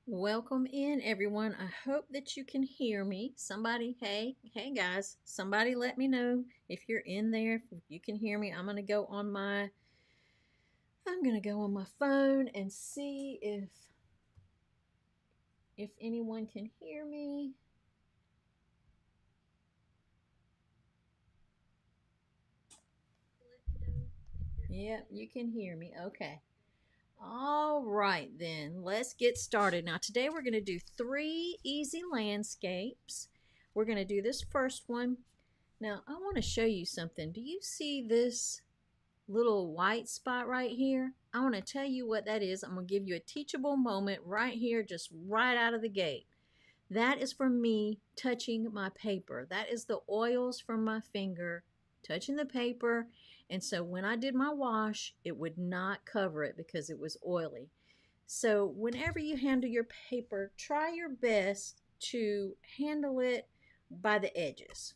Welcome in, everyone. I hope that you can hear me. Somebody, hey guys, somebody let me know if you're in there, if you can hear me. I'm going to go on my phone and see if anyone can hear me. Yep, you can hear me. Okay. All right, then let's get started. Now, today we're going to do three easy landscapes. We're going to do this first one. Now, I want to show you something. Do you see this little white spot right here? I want to tell you what that is. I'm going to give you a teachable moment right here, just right out of the gate. That is for me touching my paper. That is the oils from my finger touching the paper. And so when I did my wash, it would not cover it because it was oily. So whenever you handle your paper, try your best to handle it by the edges.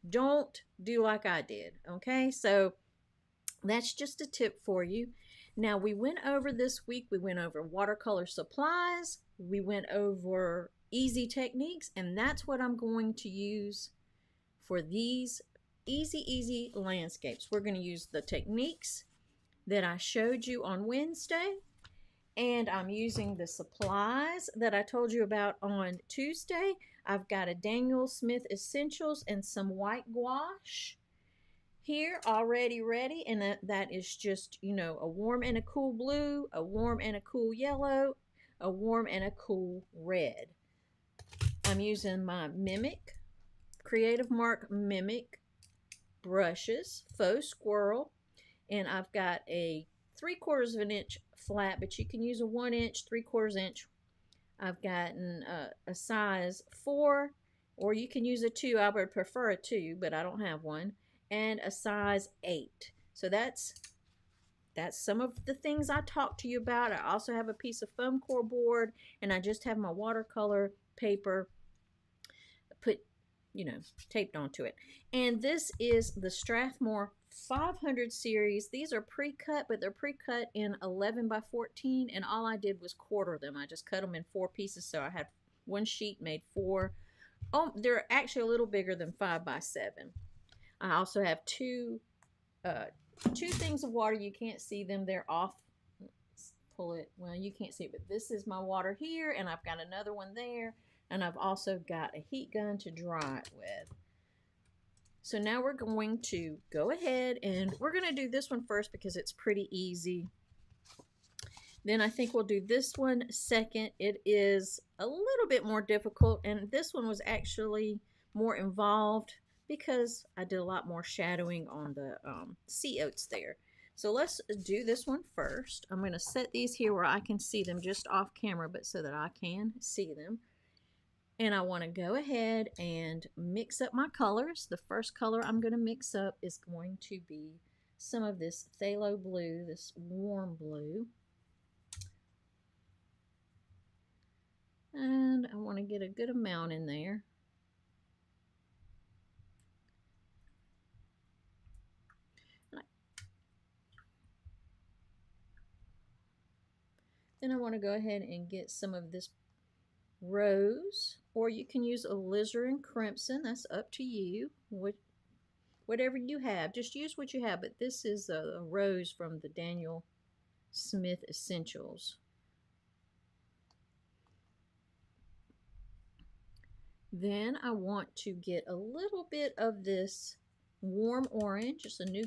Don't do like I did, okay? So that's just a tip for you. Now, we went over this week, we went over watercolor supplies, we went over easy techniques, and that's what I'm going to use for these easy landscapes. We're going to use the techniques that I showed you on Wednesday, and I'm using the supplies that I told you about on Tuesday. I've got a Daniel Smith Essentials and some white gouache here already ready, and that is just, a warm and a cool blue, a warm and a cool yellow, a warm and a cool red. I'm using my Mimic, Creative Mark Mimic brushes, faux squirrel, and I've got a 3/4 of an inch flat, but you can use a 1 inch, 3/4 inch. I've gotten a size 4, or you can use a 2. I would prefer a 2, but I don't have one, and a size 8. So that's some of the things I talked to you about. I also have a piece of foam core board, and I just have my watercolor paper put, taped onto it. And this is the Strathmore 500 series. These are pre-cut, but they're pre-cut in 11 by 14, and all I did was quarter them. I just cut them in 4 pieces, so I had one sheet made 4. Oh, they're actually a little bigger than 5 by 7. I also have uh, two things of water. You can't see them. They're off. Let's pull it. Well, you can't see it, but this is my water here, and I've got another one there, and I've also got a heat gun to dry it with. So now we're going to go ahead and we're going to do this one first because it's pretty easy. Then I think we'll do this one second. It is a little bit more difficult, and this one was actually more involved because I did a lot more shadowing on the sea oats there. So let's do this one first. I'm going to set these here where I can see them just off camera, but so that I can see them. And I want to go ahead and mix up my colors. The first color I'm going to mix up is going to be some of this phthalo blue, this warm blue. And I want to get a good amount in there. Then I want to go ahead and get some of this rose, or you can use alizarin crimson. That's up to you. Whatever you have, just use what you have. But this is a rose from the Daniel Smith Essentials. Then I want to get a little bit of this warm orange. It's a new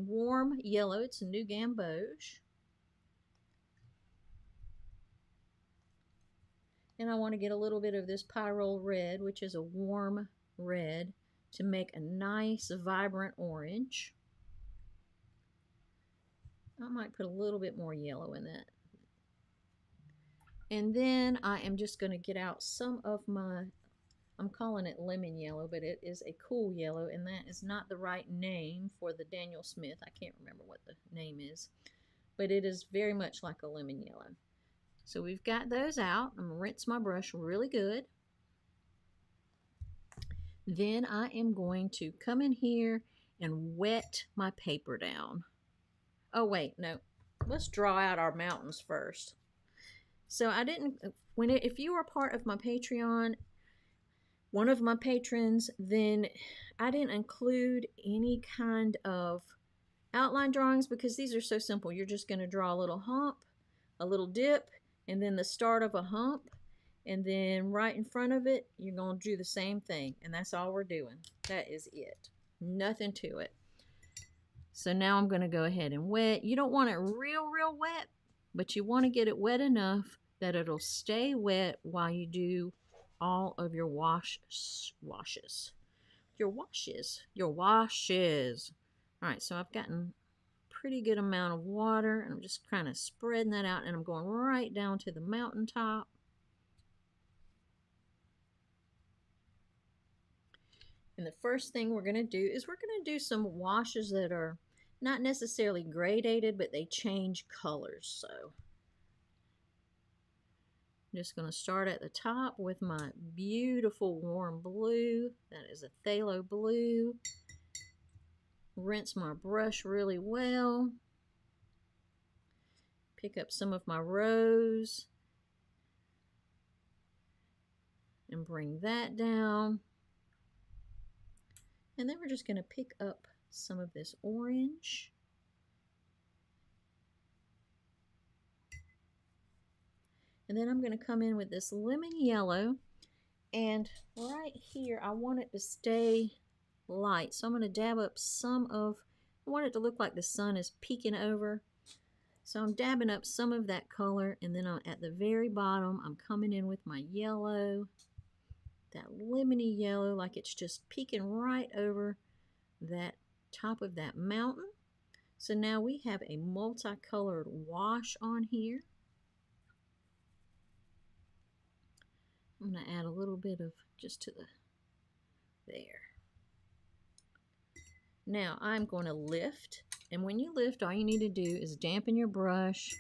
warm yellow. It's a new gamboge. And I want to get a little bit of this pyrrole red, which is a warm red, to make a nice vibrant orange. I might put a little bit more yellow in that. And then I am just going to get out some of my, I'm calling it lemon yellow, but it is a cool yellow, and that is not the right name for the Daniel Smith. I can't remember what the name is, but it is very much like a lemon yellow. So we've got those out. I'm going to rinse my brush really good. Then I am going to come in here and wet my paper down. Oh wait, no. Let's draw out our mountains first. So I didn't, if you are part of my Patreon, one of my patrons, then I didn't include any kind of outline drawings because these are so simple. You're just going to draw a little hump, a little dip, and then the start of a hump, and then right in front of it, you're going to do the same thing, and that's all we're doing. That is it. Nothing to it. So now I'm going to go ahead and wet. You don't want it real wet, but you want to get it wet enough that it'll stay wet while you do all of your washes. Your washes. All right, so I've gotten a pretty good amount of water, and I'm just kind of spreading that out, and I'm going right down to the mountaintop. And the first thing we're going to do is we're going to do some washes that are not necessarily gradated, but they change colors. So I'm just going to start at the top with my beautiful warm blue. That is a phthalo blue. Rinse my brush really well. Pick up some of my rose and bring that down. And then we're just going to pick up some of this orange. And then I'm going to come in with this lemon yellow. And right here, I want it to stay light. So I'm going to dab up some of, I want it to look like the sun is peeking over. So I'm dabbing up some of that color. And then at the very bottom, I'm coming in with my yellow. That lemony yellow, like it's just peeking right over that top of that mountain. So now we have a multicolored wash on here. I'm going to add a little bit of just to the there. Now I'm going to lift, and when you lift, all you need to do is dampen your brush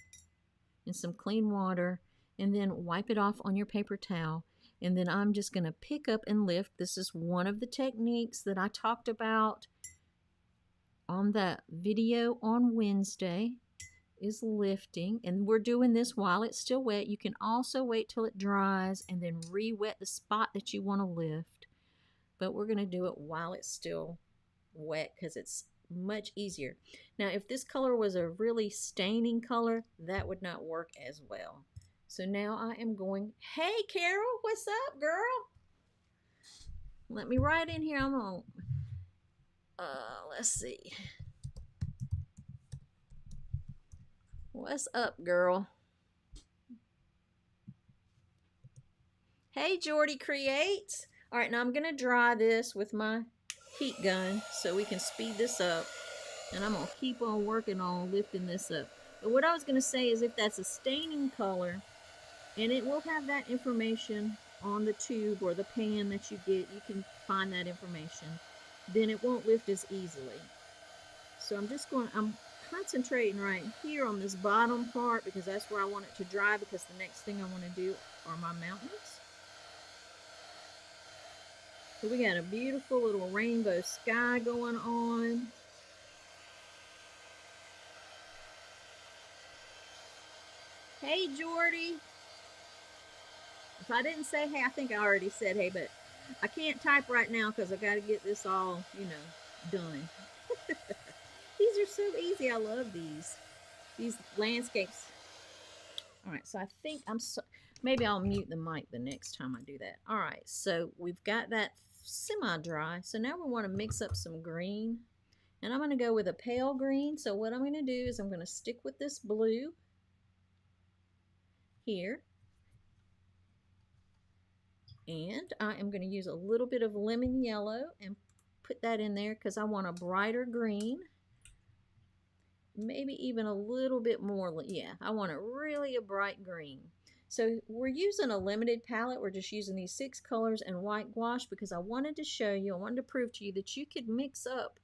in some clean water and then wipe it off on your paper towel. And then I'm just going to pick up and lift. This is one of the techniques that I talked about on the video on Wednesday, is lifting. And we're doing this while it's still wet. You can also wait till it dries and then re-wet the spot that you want to lift. But we're going to do it while it's still wet because it's much easier. Now, if this color was a really staining color, that would not work as well. So now I am going, hey Carol, what's up, girl? Let me write in here. I'm on, let's see. What's up, girl? Hey, Jordy Creates. All right, now I'm going to dry this with my heat gun so we can speed this up. And I'm going to keep on working on lifting this up. But what I was going to say is if that's a staining color, and it will have that information on the tube or the pan that you get, you can find that information, then it won't lift as easily. So I'm concentrating right here on this bottom part because that's where I want it to dry, because the next thing I want to do are my mountains. So we got a beautiful little rainbow sky going on. Hey, Jordy. If I didn't say hey, I think I already said hey, but I can't type right now because I got to get this all, you know, done. These are so easy. I love these landscapes. All right, so I think maybe I'll mute the mic the next time I do that. All right, so we've got that semi-dry. So now we want to mix up some green, and I'm going to go with a pale green. So what I'm going to do is I'm going to stick with this blue here. And I am going to use a little bit of lemon yellow and put that in there because I want a brighter green. Maybe even a little bit more. Yeah, I want a bright green. So we're using a limited palette. We're just using these 6 colors and white gouache because I wanted to show you, I wanted to prove to you that you could mix up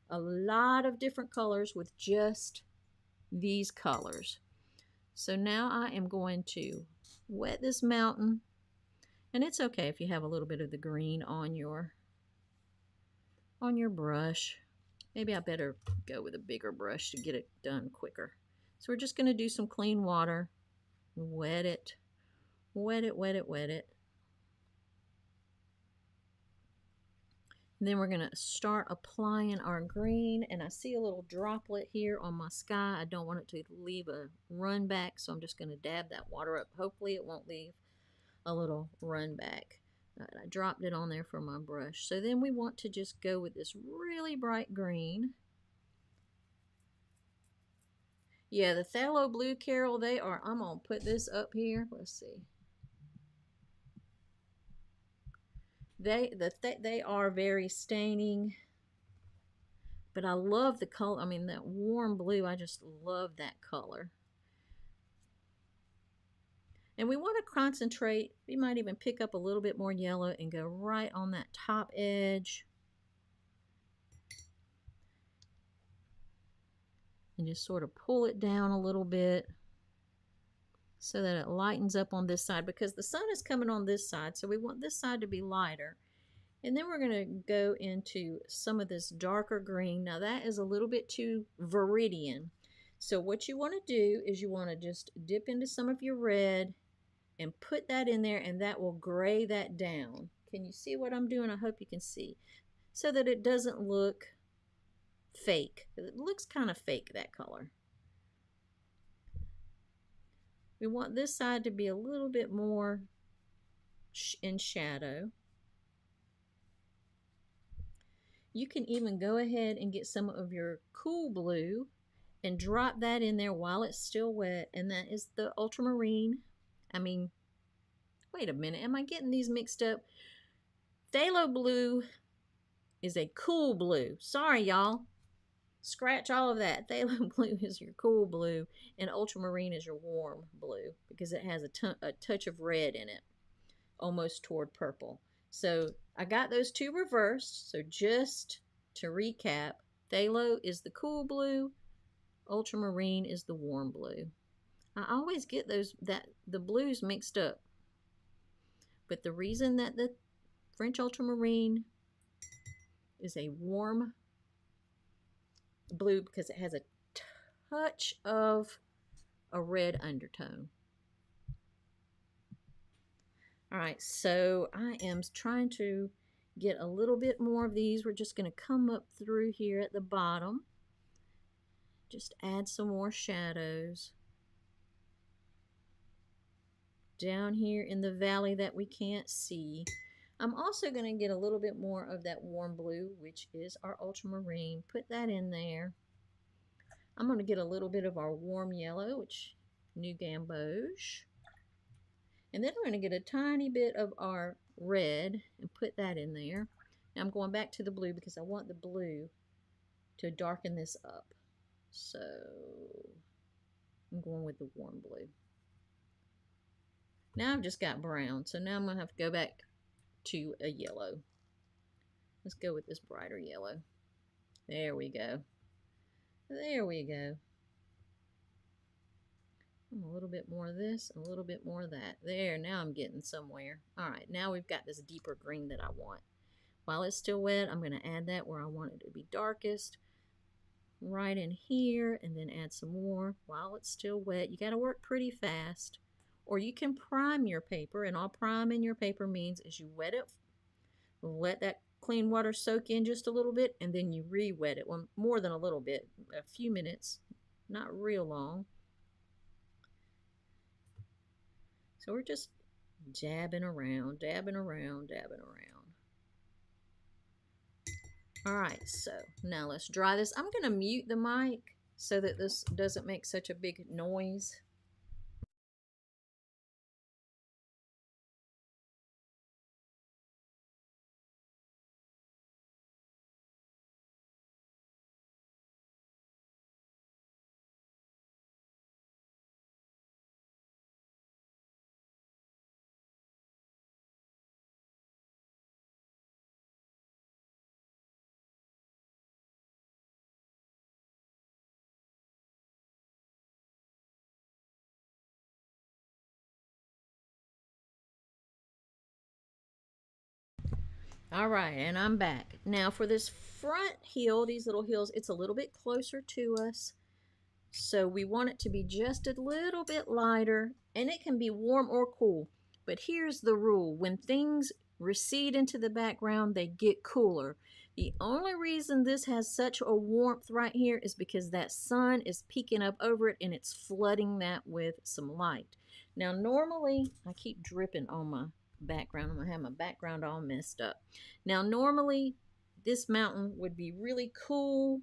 a lot of different colors with just these colors. So now I am going to wet this mountain. And it's okay if you have a little bit of the green on your brush. Maybe I better go with a bigger brush to get it done quicker. So we're just going to do some clean water, wet it, wet it, wet it, wet it. And then we're going to start applying our green, and I see a little droplet here on my sky. I don't want it to leave a run back, so I'm just going to dab that water up. Hopefully it won't leave a little run back. I dropped it on there for my brush. So then we want to just go with this really bright green. Yeah, the phthalo blue, Carol, they are, I'm going to put this up here. Let's see. They are very staining, but I love the color. I mean, that warm blue, I just love that color. And we want to concentrate. We might even pick up a little bit more yellow and go right on that top edge. And just sort of pull it down a little bit so that it lightens up on this side, because the sun is coming on this side, so we want this side to be lighter. And then we're going to go into some of this darker green. Now that is a little bit too viridian. So what you want to do is you want to just dip into some of your red and put that in there, and that will gray that down. Can you see what I'm doing? I hope you can see. So that it doesn't look fake. It looks kind of fake, that color. We want this side to be a little bit more in shadow. You can even go ahead and get some of your cool blue and drop that in there while it's still wet, and that is the ultramarine. I mean, wait a minute, am I getting these mixed up? Phthalo blue is a cool blue. Sorry, y'all. Scratch all of that. Phthalo blue is your cool blue, and ultramarine is your warm blue because it has a touch of red in it, almost toward purple. So I got those two reversed. So just to recap, phthalo is the cool blue, ultramarine is the warm blue. I always get the blues mixed up. But the reason that the French ultramarine is a warm blue because it has a touch of a red undertone. All right, so I am trying to get a little bit more of these. We're just going to come up through here at the bottom. Just add some more shadows. Down here in the valley that we can't see. I'm also going to get a little bit more of that warm blue, which is our ultramarine. Put that in there. I'm going to get a little bit of our warm yellow, which New Gamboge. And then we're going to get a tiny bit of our red and put that in there. Now I'm going back to the blue because I want the blue to darken this up. So I'm going with the warm blue. Now I've just got brown, so now I'm going to have to go back to a yellow. Let's go with this brighter yellow. There we go. There we go. A little bit more of this, a little bit more of that. There, now I'm getting somewhere. All right, now we've got this deeper green that I want. While it's still wet, I'm going to add that where I want it to be darkest. Right in here, and then add some more while it's still wet. You got to work pretty fast. Or you can prime your paper, and all priming your paper means is you wet it, let that clean water soak in just a little bit, and then you re-wet it. Well, more than a little bit, a few minutes, not real long. So we're just dabbing around, dabbing around, dabbing around. All right, so now let's dry this. I'm going to mute the mic so that this doesn't make such a big noise. All right, and I'm back. Now for this front heel, these little heels, it's a little bit closer to us. So we want it to be just a little bit lighter, and it can be warm or cool. But here's the rule. When things recede into the background, they get cooler. The only reason this has such a warmth right here is because that sun is peeking up over it and it's flooding that with some light. Now normally, I keep dripping on my background. I'm going to have my background all messed up. Now normally, this mountain would be really cool.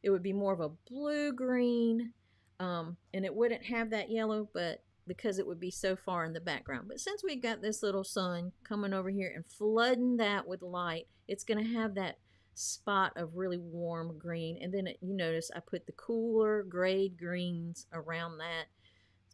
It would be more of a blue-green, and it wouldn't have that yellow, but because it would be so far in the background. But since we got this little sun coming over here and flooding that with light, it's going to have that spot of really warm green. And then you notice I put the cooler grade greens around that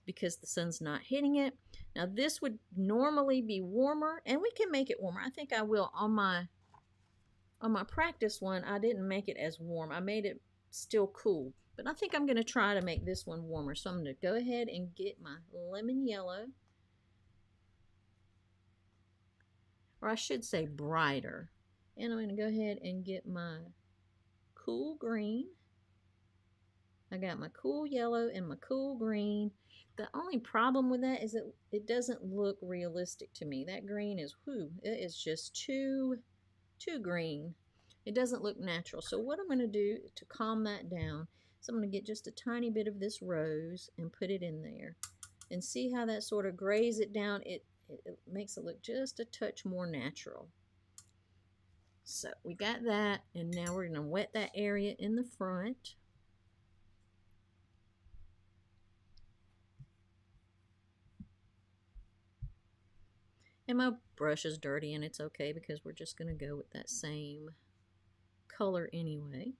because the sun's not hitting it. Now this would normally be warmer, and we can make it warmer. I think I will. On my practice one, I didn't make it as warm. I made it still cool. But I think I'm going to try to make this one warmer. So I'm going to go ahead and get my lemon yellow. Or I should say brighter. And I'm going to go ahead and get my cool green. I got my cool yellow and my cool green. The only problem with that is that it doesn't look realistic to me. That green is, it is just too green. It doesn't look natural. So what I'm going to do to calm that down is I'm going to get just a tiny bit of this rose and put it in there. And see how that sort of grays it down? It makes it look just a touch more natural. So we got that, and now we're going to wet that area in the front. And my brush is dirty, and it's okay because we're just going to go with that same color anyway.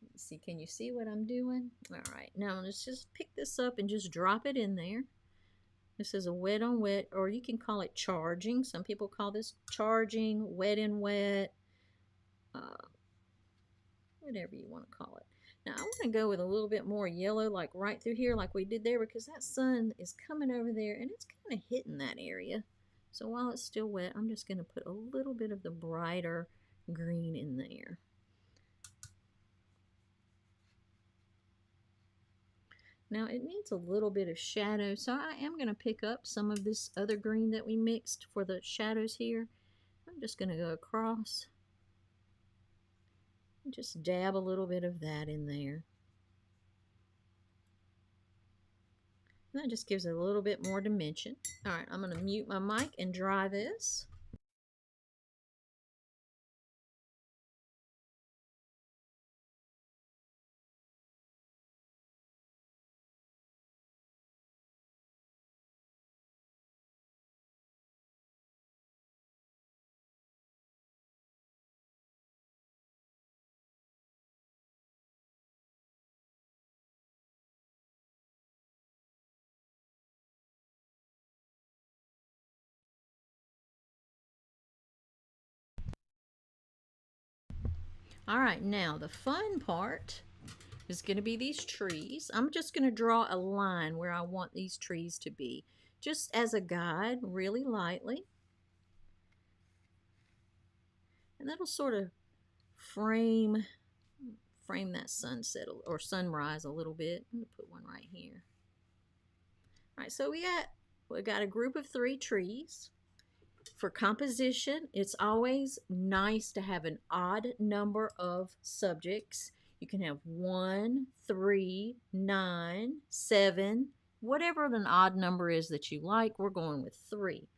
Let's see, can you see what I'm doing? All right, now let's just pick this up and just drop it in there. This is a wet on wet, or you can call it charging. Some people call this charging, wet and wet, whatever you want to call it. Now I want to go with a little bit more yellow, like right through here like we did there, because that sun is coming over there and it's kind of hitting that area. So while it's still wet, I'm just going to put a little bit of the brighter green in there. Now it needs a little bit of shadow, so I am going to pick up some of this other green that we mixed for the shadows here. I'm just going to go across and just dab a little bit of that in there. And that just gives it a little bit more dimension. All right, I'm going to mute my mic and dry this. All right, now the fun part is going to be these trees. I'm just going to draw a line where I want these trees to be, just as a guide, really lightly. And that'll sort of frame that sunset or sunrise a little bit. I'm going to put one right here. All right, so we got a group of 3 trees. For composition, it's always nice to have an odd number of subjects. You can have 1, 3, 9, 7, whatever an odd number is that you like. We're going with 3.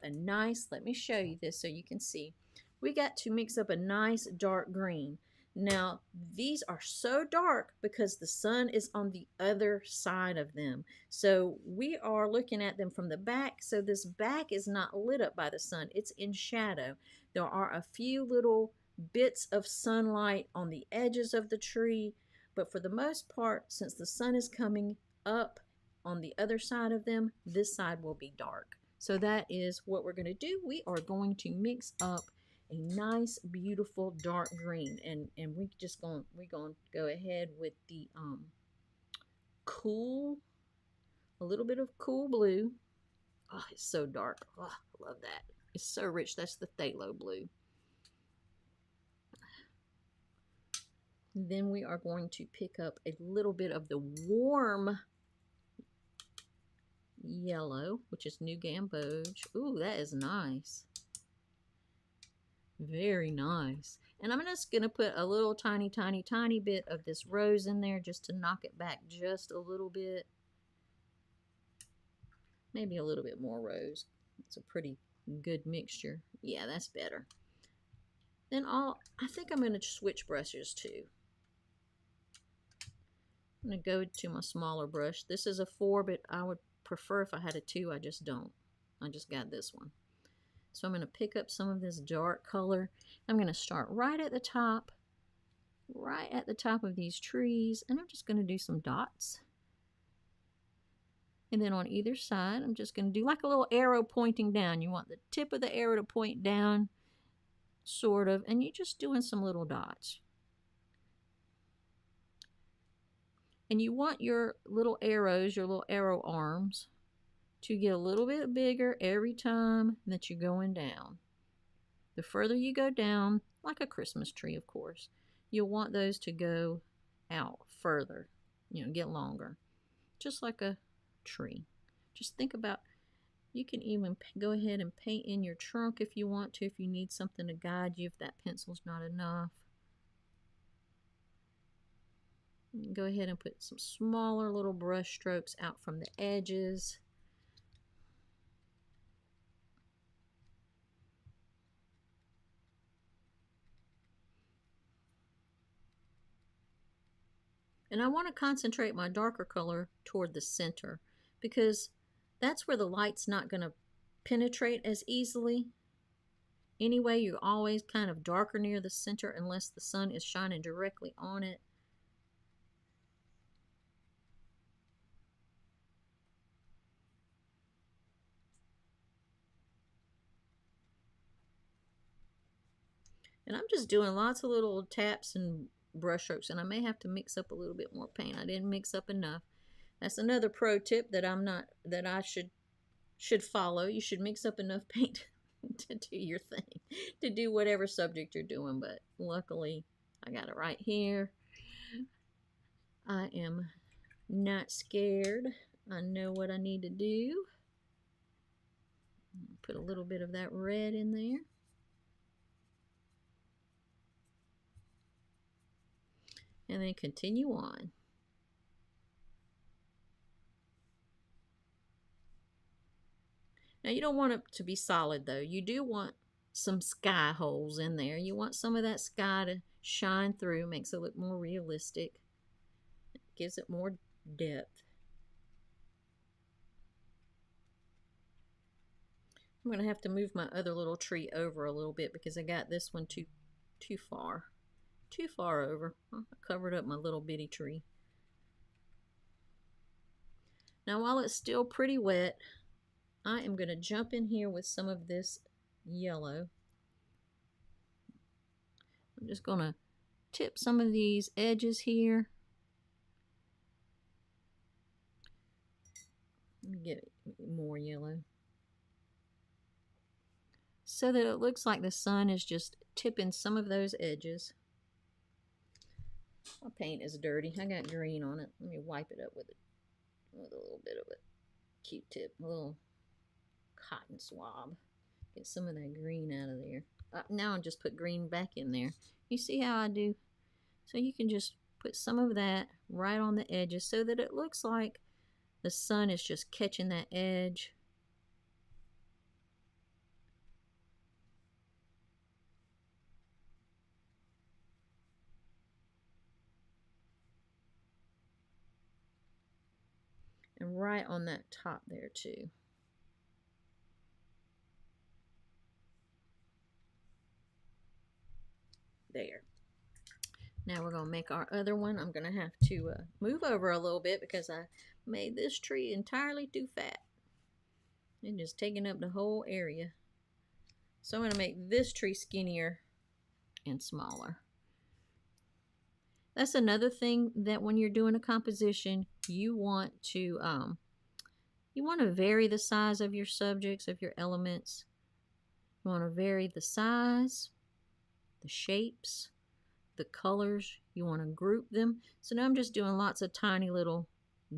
Let me show you this so you can see. We got to mix up a nice dark green. Now, these are so dark because the sun is on the other side of them. So we are looking at them from the back. So this back is not lit up by the sun. It's in shadow. There are a few little bits of sunlight on the edges of the tree. But for the most part, since the sun is coming up on the other side of them, this side will be dark. So that is what we're going to do. We are going to mix up a nice, beautiful dark green, and we're going to go ahead with the a little bit of cool blue. Oh, it's so dark. Oh, I love that. It's so rich. That's the phthalo blue. Then we are going to pick up a little bit of the warm yellow, which is New Gamboge. Ooh, that is nice. Very nice. And I'm just going to put a little tiny bit of this rose in there just to knock it back just a little bit. Maybe a little bit more rose. It's a pretty good mixture. Yeah, that's better. Then I think I'm going to switch brushes too. I'm going to go to my smaller brush. This is a 4, but I would prefer if I had a 2. I just don't. I just got this one. So I'm going to pick up some of this dark color. I'm going to start right at the top of these trees, and I'm just going to do some dots. And then on either side, I'm just going to do like a little arrow pointing down. You want the tip of the arrow to point down, sort of, and you're just doing some little dots. And you want your little arrows, your little arrow arms, to get a little bit bigger every time that you're going down. The further you go down, like a Christmas tree, of course, you'll want those to go out further, get longer, just like a tree. Just think about, you can even go ahead and paint in your trunk if you want to, if you need something to guide you, if that pencil's not enough. Go ahead and put some smaller little brush strokes out from the edges. And I want to concentrate my darker color toward the center because that's where the light's not going to penetrate as easily. Anyway, you're always kind of darker near the center unless the sun is shining directly on it. And I'm just doing lots of little taps and brush strokes, and I may have to mix up a little bit more paint. I didn't mix up enough. That's another pro tip that I should follow. You should mix up enough paint to do your thing, to do whatever subject you're doing. But luckily, I got it right here. I am not scared. I know what I need to do. Put a little bit of that red in there. And then continue on. Now you don't want it to be solid though. You do want some sky holes in there. You want some of that sky to shine through, makes it look more realistic. It gives it more depth. I'm going to have to move my other little tree over a little bit because I got this one too far. Too far over. I covered up my little bitty tree. Now while it's still pretty wet, I am going to jump in here with some of this yellow. I'm just going to tip some of these edges here. Let me get more yellow. So that it looks like the sun is just tipping some of those edges. My paint is dirty. I got green on it. Let me wipe it up with a little bit of a Q-tip, a little cotton swab. Get some of that green out of there. Now I just put green back in there. You see how I do? So you can just put some of that right on the edges so that it looks like the sun is just catching that edge. And right on that top there too. There. Now we're going to make our other one. I'm going to have to move over a little bit because I made this tree entirely too fat. And just taking up the whole area. So I'm going to make this tree skinnier and smaller. That's another thing that when you're doing a composition, you want to vary the size of your subjects, of your elements. You want to vary the size, the shapes, the colors. You want to group them. So now I'm just doing lots of tiny little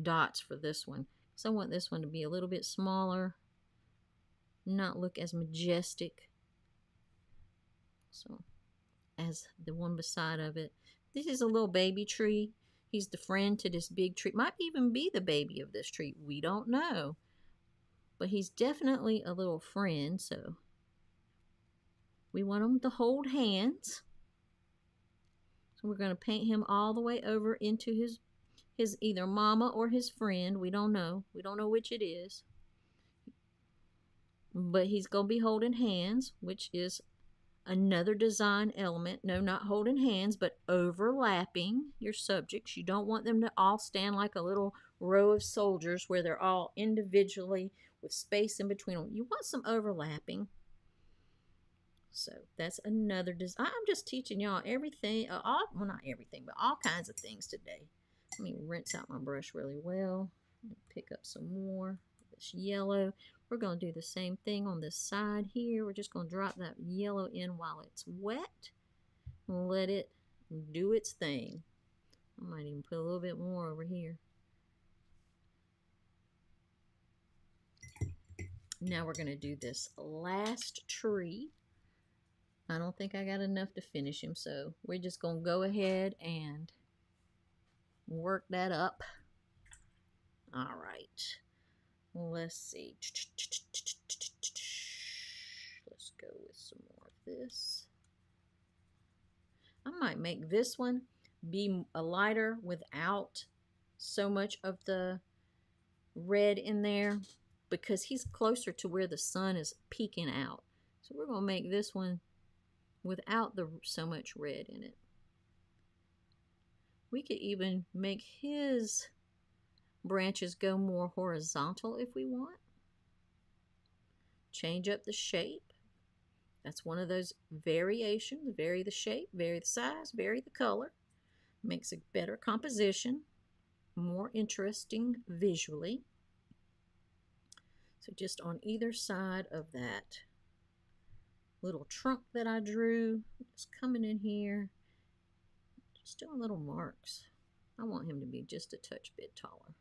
dots for this one. So I want this one to be a little bit smaller, not look as majestic so as the one beside of it. This is a little baby tree. He's the friend to this big tree. Might even be the baby of this tree. We don't know. But he's definitely a little friend, so we want him to hold hands. So we're going to paint him all the way over into his either mama or his friend. We don't know. We don't know which it is. But he's going to be holding hands, which is another design element. No, not holding hands, but overlapping your subjects. You don't want them to all stand like a little row of soldiers where they're all individually with space in between them. You want some overlapping. So that's another design. I'm just teaching y'all everything, well, not everything, but all kinds of things today. Let me rinse out my brush really well. Pick up some more. This yellow. We're going to do the same thing on this side here. We're just going to drop that yellow in while it's wet. Let it do its thing. I might even put a little bit more over here. Now we're going to do this last tree. I don't think I got enough to finish him, so we're just going to go ahead and work that up. All right. Let's see. Let's go with some more of this. I might make this one be a lighter without so much of the red in there because he's closer to where the sun is peeking out. So we're going to make this one without so much red in it. We could even make his branches go more horizontal if we want. Change up the shape. That's one of those variations. Vary the shape, vary the size, vary the color. Makes a better composition, more interesting visually. So just on either side of that little trunk that I drew, just coming in here, just doing little marks. I want him to be just a touch bit taller.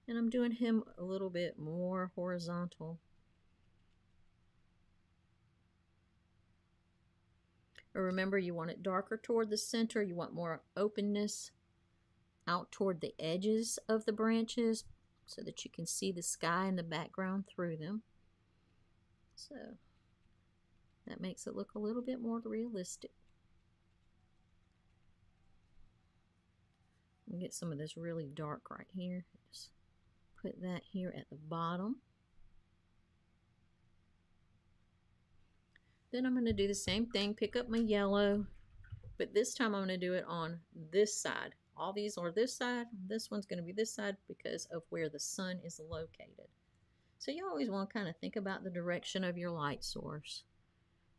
And I'm doing him a little bit more horizontal. Or remember, you want it darker toward the center. You want more openness out toward the edges of the branches so that you can see the sky in the background through them. So that makes it look a little bit more realistic. And get some of this really dark right here. Just put that here at the bottom. Then I'm going to do the same thing, pick up my yellow, but this time I'm going to do it on this side. All these are this side. This one's going to be this side because of where the sun is located. So you always want to kind of think about the direction of your light source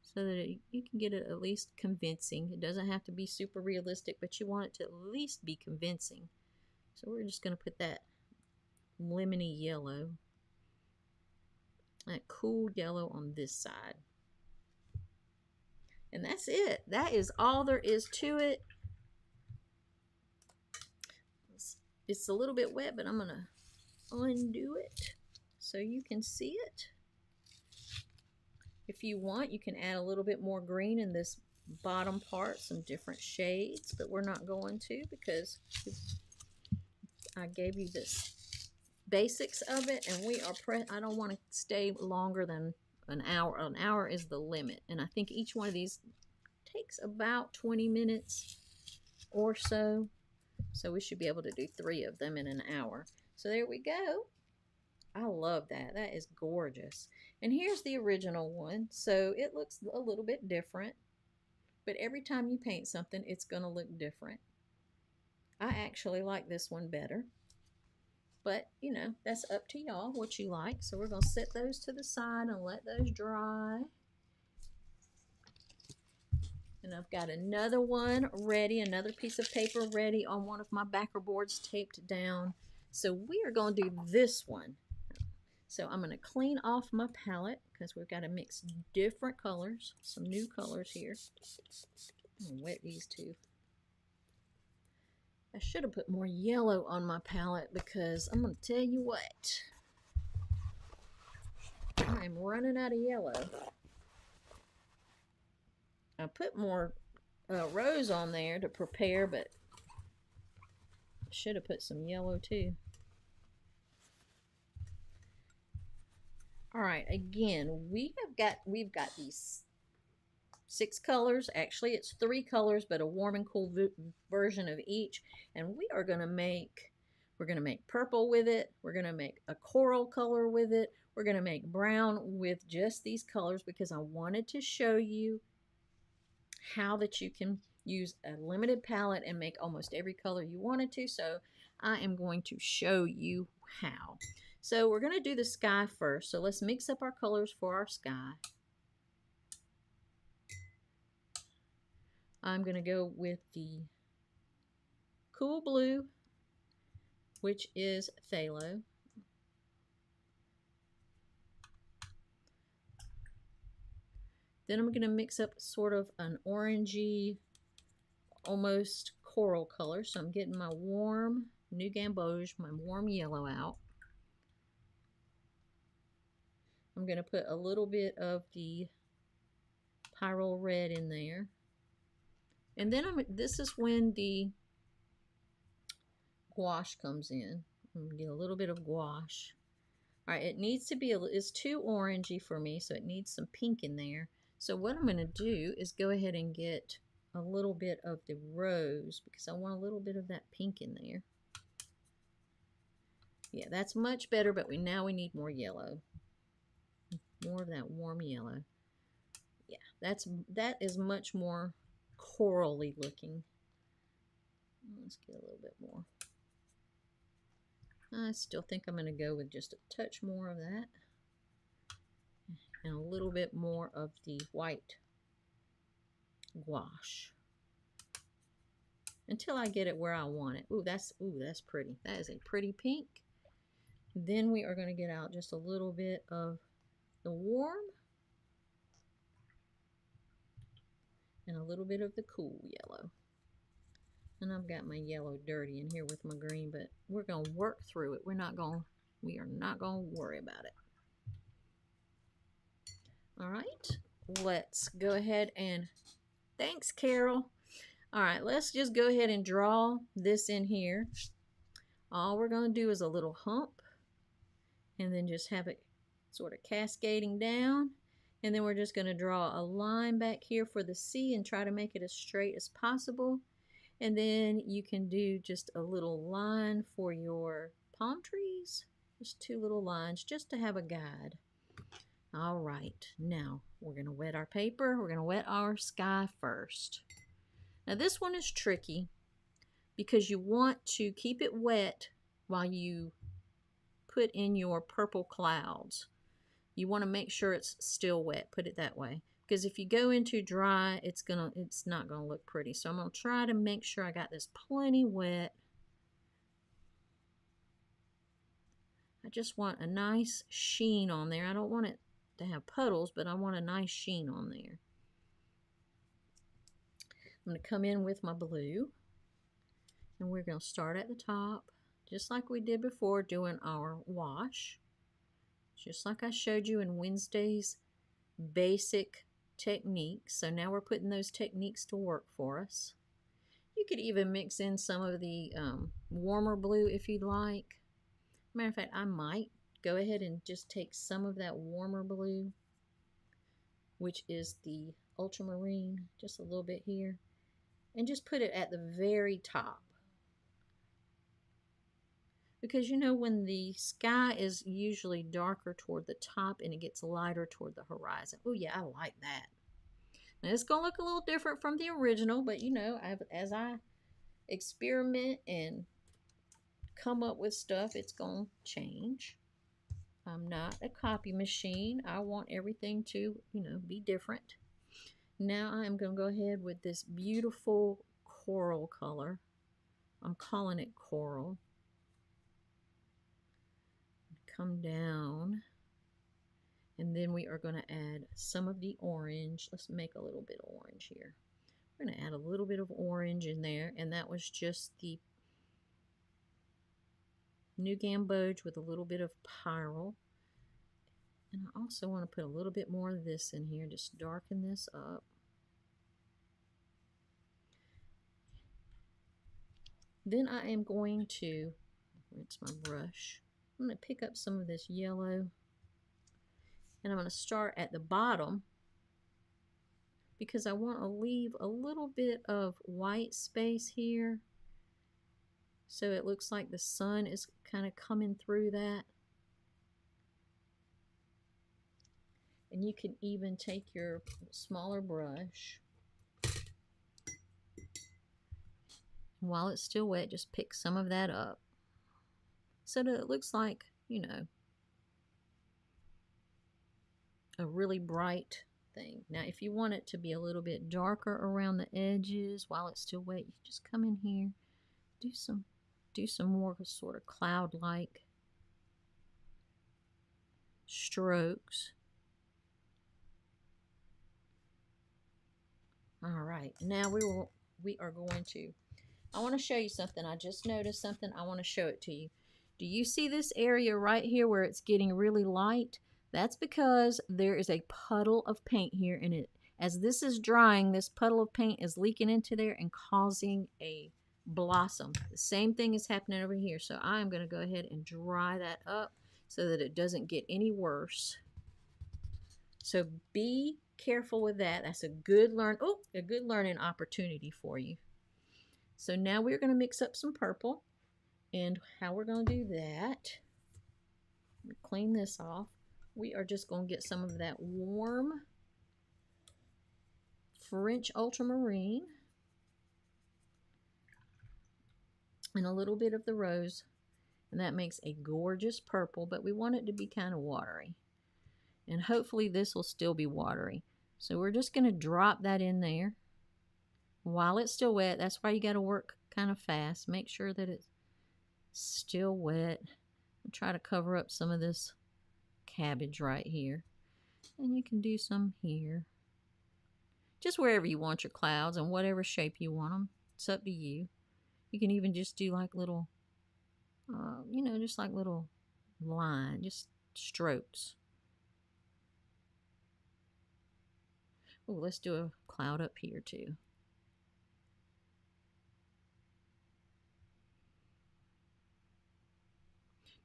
so that you can get it at least convincing. It doesn't have to be super realistic, but you want it to at least be convincing. So we're just going to put that lemony yellow, that cool yellow on this side. And that's it. That is all there is to it. It's a little bit wet, but I'm going to undo it so you can see it. If you want, you can add a little bit more green in this bottom part, some different shades, but we're not going to because I gave you this basics of it, and I don't want to stay longer than an hour. An hour is the limit, and I think each one of these takes about 20 minutes or so. So we should be able to do 3 of them in an hour. So there we go. I love that. That is gorgeous. And here's the original one. So it looks a little bit different, but every time you paint something, it's going to look different. I actually like this one better. But, you know, that's up to y'all what you like. So we're going to set those to the side and let those dry. And I've got another one ready, another piece of paper ready on one of my backer boards taped down. So we are going to do this one. So I'm going to clean off my palette because we've got to mix different colors, some new colors here. I'm going to wet these two. I should have put more yellow on my palette because I'm going to tell you what. I'm running out of yellow. I put more rose on there to prepare, but I should have put some yellow too. All right, again, we've got these 6 colors. Actually, it's 3 colors, but a warm and cool version of each. And we're gonna make purple with it. We're gonna make a coral color with it. We're gonna make brown with just these colors because I wanted to show you how that you can use a limited palette and make almost every color you wanted to. So I am going to show you how. So we're going to do the sky first. So let's mix up our colors for our sky. I'm going to go with the cool blue, which is phthalo. Then I'm going to mix up sort of an orangey, almost coral color. So I'm getting my warm New Gamboge, my warm yellow out. I'm going to put a little bit of the Pyrrole red in there. And then this is when the gouache comes in. I'm going to get a little bit of gouache. All right, it needs to be, it's too orangey for me, so it needs some pink in there. So what I'm going to do is go ahead and get a little bit of the rose because I want a little bit of that pink in there. Yeah, that's much better, but now we need more yellow. More of that warm yellow. Yeah, that is much more corally looking. Let's get a little bit more. I still think I'm going to go with just a touch more of that and a little bit more of the white gouache until I get it where I want it. Ooh, that's pretty. That is a pretty pink. Then we are going to get out just a little bit of the warm and a little bit of the cool yellow. And I've got my yellow dirty in here with my green, but we're going to work through it. We are not going to worry about it. All right, let's go ahead and, thanks, Carol. All right, let's just go ahead and draw this in here. All we're going to do is a little hump and then just have it sort of cascading down. And then we're just going to draw a line back here for the C and try to make it as straight as possible. And then you can do just a little line for your palm trees. Just 2 little lines just to have a guide. All right, now we're going to wet our paper. We're going to wet our sky first. Now this one is tricky because you want to keep it wet while you put in your purple clouds. You want to make sure it's still wet, put it that way. Because if you go into dry, it's not gonna look pretty. So I'm gonna try to make sure I got this plenty wet. I just want a nice sheen on there. I don't want it to have puddles, but I want a nice sheen on there. I'm gonna come in with my blue, and we're gonna start at the top, just like we did before doing our wash. Just like I showed you in Wednesday's basic techniques. So now we're putting those techniques to work for us. You could even mix in some of the warmer blue if you'd like. Matter of fact, I might go ahead and just take some of that warmer blue, which is the ultramarine, just a little bit here, and just put it at the very top. Because you know when the sky is usually darker toward the top and it gets lighter toward the horizon. Oh yeah, I like that. Now it's going to look a little different from the original, but you know, as I experiment and come up with stuff, it's going to change. I'm not a copy machine. I want everything to, you know, be different. Now I'm going to go ahead with this beautiful coral color. I'm calling it coral. Come down, and then we are going to add some of the orange. Let's make a little bit of orange here. We're going to add a little bit of orange in there, and that was just the new gamboge with a little bit of pyrrole. And I also want to put a little bit more of this in here, just darken this up. Then I am going to rinse my brush. I'm going to pick up some of this yellow, and I'm going to start at the bottom because I want to leave a little bit of white space here so it looks like the sun is kind of coming through that. And you can even take your smaller brush, and while it's still wet, just pick some of that up so that it looks like, you know, a really bright thing. Now, if you want it to be a little bit darker around the edges while it's still wet, you just come in here, do some more sort of cloud-like strokes. All right, now we are going to, I want to show you something. I just noticed something. I want to show it to you. Do you see this area right here where it's getting really light? That's because there is a puddle of paint here, and as this is drying, this puddle of paint is leaking into there and causing a blossom. The same thing is happening over here. So I'm going to go ahead and dry that up so that it doesn't get any worse. So be careful with that. That's a good learning opportunity for you. So now we're going to mix up some purple, and how we're going to do that, clean this off. We are just going to get some of that warm French ultramarine and a little bit of the rose, and that makes a gorgeous purple, but we want it to be kind of watery. And hopefully this will still be watery. So we're just going to drop that in there while it's still wet. That's why you got to work kind of fast. Make sure that it's still wet. And try to cover up some of this cabbage right here. And you can do some here. Just wherever you want your clouds and whatever shape you want them. It's up to you. You can even just do like little, you know, just like little line, just strokes. Oh, let's do a cloud up here too.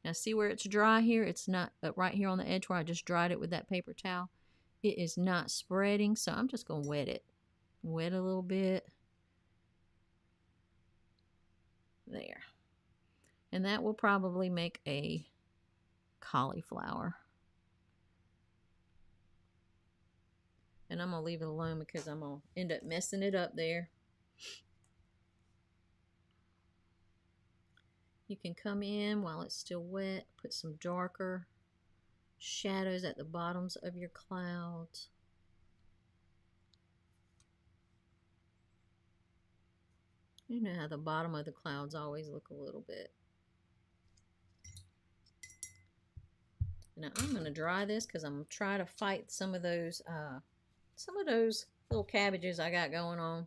Now see where it's dry here? It's not right here on the edge where I just dried it with that paper towel. It is not spreading, so I'm just going to wet it. Wet a little bit. There. And that will probably make a cauliflower. And I'm going to leave it alone because I'm going to end up messing it up there. You can come in while it's still wet, put some darker shadows at the bottoms of your clouds. You know how the bottom of the clouds always look a little bit. Now I'm going to dry this because I'm going to try to fight some of those little cabbages I got going on.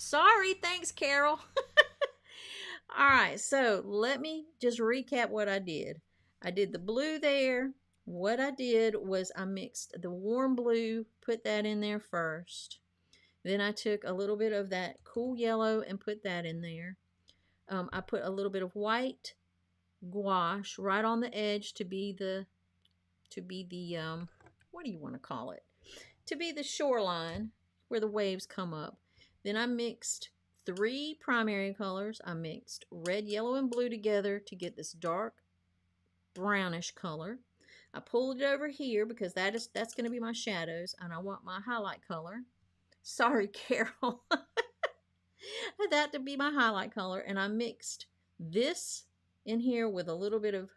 Sorry, thanks, Carol. All right, so let me just recap what I did. I did the blue there. What I did was I mixed the warm blue, put that in there first. Then I took a little bit of that cool yellow and put that in there. I put a little bit of white gouache right on the edge to be the what do you want to call it? To be the shoreline where the waves come up. Then I mixed 3 primary colors. I mixed red, yellow, and blue together to get this dark brownish color. I pulled it over here because that's going to be my shadows, and I want my highlight color. Sorry, Carol. That to be my highlight color, and I mixed this in here with a little bit of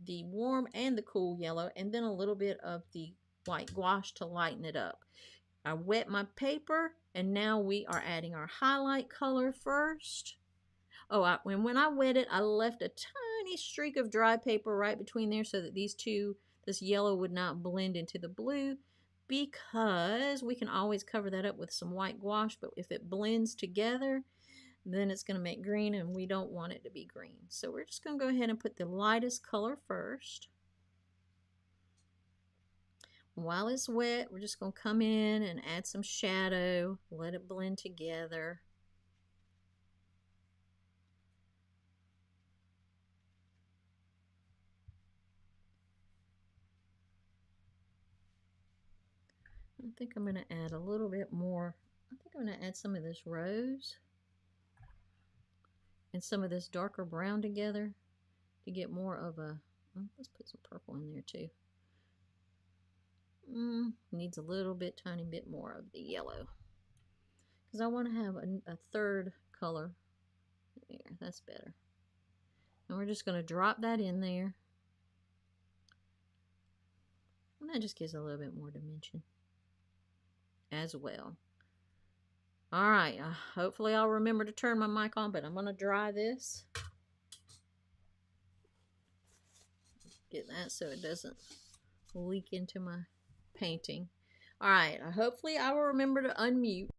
the warm and the cool yellow, and then a little bit of the white gouache to lighten it up. I wet my paper, and now we are adding our highlight color first. Oh, and when I wet it, I left a tiny streak of dry paper right between there so that this yellow would not blend into the blue, because we can always cover that up with some white gouache, but if it blends together, then it's going to make green, and we don't want it to be green. So we're just going to go ahead and put the lightest color first. While it's wet, we're just going to come in and add some shadow, let it blend together. I think I'm going to add a little bit more. I think I'm going to add some of this rose and some of this darker brown together to get more of a, let's put some purple in there too. Needs a little bit, tiny bit more of the yellow, because I want to have a third color. There, that's better. And we're just going to drop that in there, and that just gives a little bit more dimension as well. All right, hopefully I'll remember to turn my mic on, but I'm going to dry this. Get that so it doesn't leak into my painting. All right, hopefully I will remember to unmute.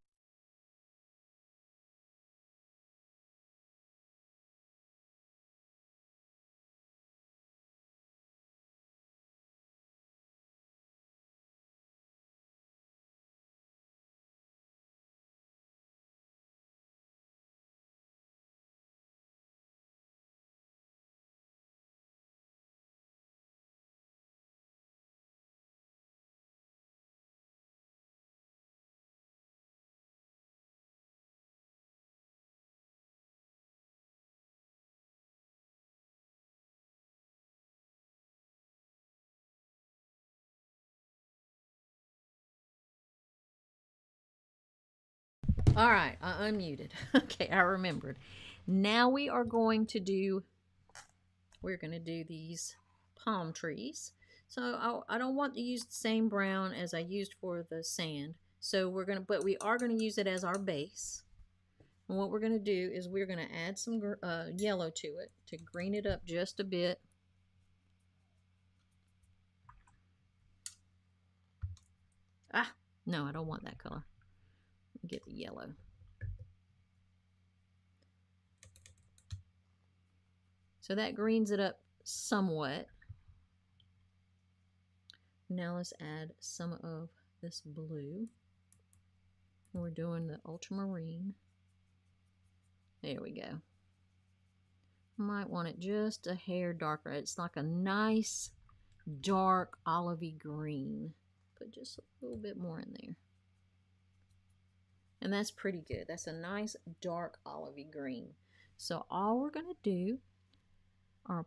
All right, I unmuted. Okay, I remembered. Now we're going to do these palm trees. So I don't want to use the same brown as I used for the sand. So but we are gonna use it as our base. And what we're gonna do is we're gonna add some yellow to it to green it up just a bit. No, I don't want that color. Get the yellow. So that greens it up somewhat. Now let's add some of this blue. We're doing the ultramarine. There we go. Might want it just a hair darker. It's like a nice dark olivey green. Put just a little bit more in there. And that's pretty good. That's a nice dark olivey green. So all we're going to do, our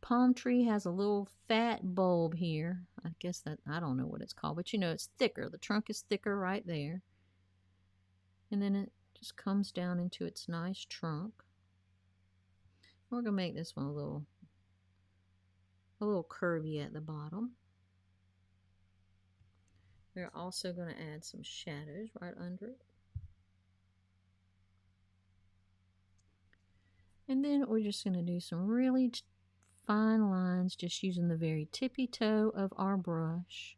palm tree has a little fat bulb here. I guess that, I don't know what it's called, but you know it's thicker. The trunk is thicker right there. And then it just comes down into its nice trunk. We're going to make this one a little curvy at the bottom. We're also going to add some shadows right under it. And then we're just going to do some really fine lines, just using the very tippy toe of our brush.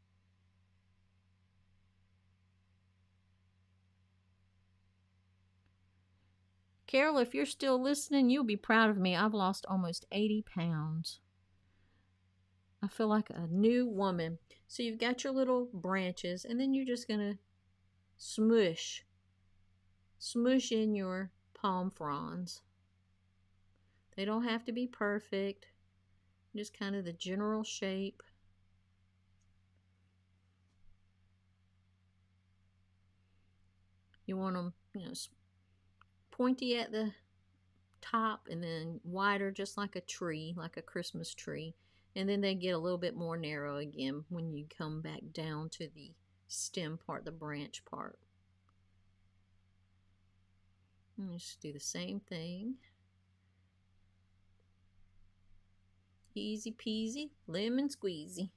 Carol, if you're still listening, you'll be proud of me. I've lost almost 80 pounds. I feel like a new woman. So you've got your little branches, and then you're just going to smush in your palm fronds. They don't have to be perfect, just kind of the general shape. You want them, pointy at the top and then wider, just like a tree, like a Christmas tree. And then they get a little bit more narrow again when you come back down to the stem part, the branch part. And just do the same thing. Easy peasy, lemon squeezy.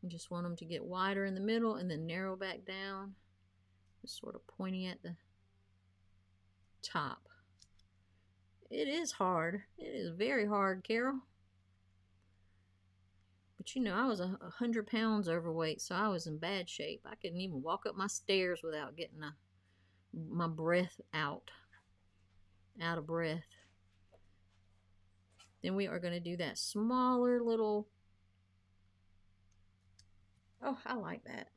You just want them to get wider in the middle and then narrow back down. Just sort of pointing at the top. It is hard. It is very hard, Carol. But I was 100 pounds overweight, so I was in bad shape. I couldn't even walk up my stairs without getting my breath out of breath. Then we are going to do that smaller little, oh, I like that.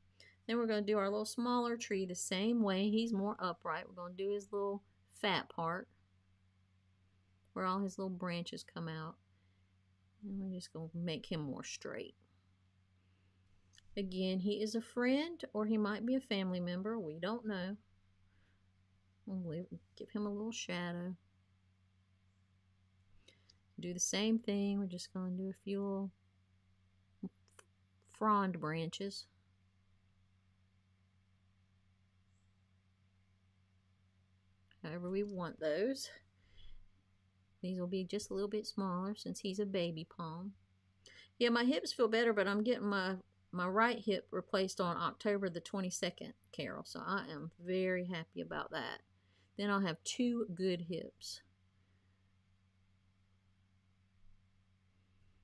Then we're going to do our little smaller tree the same way. He's more upright. We're going to do his little fat part where all his little branches come out. And we're just going to make him more straight. Again, he is a friend or he might be a family member. We don't know. We'll give him a little shadow. Do the same thing. We're just going to do a few little frond branches. However we want those. These will be just a little bit smaller since he's a baby palm. Yeah, my hips feel better, but I'm getting my right hip replaced on October the 22nd, Carol. So I am very happy about that. Then I'll have 2 good hips.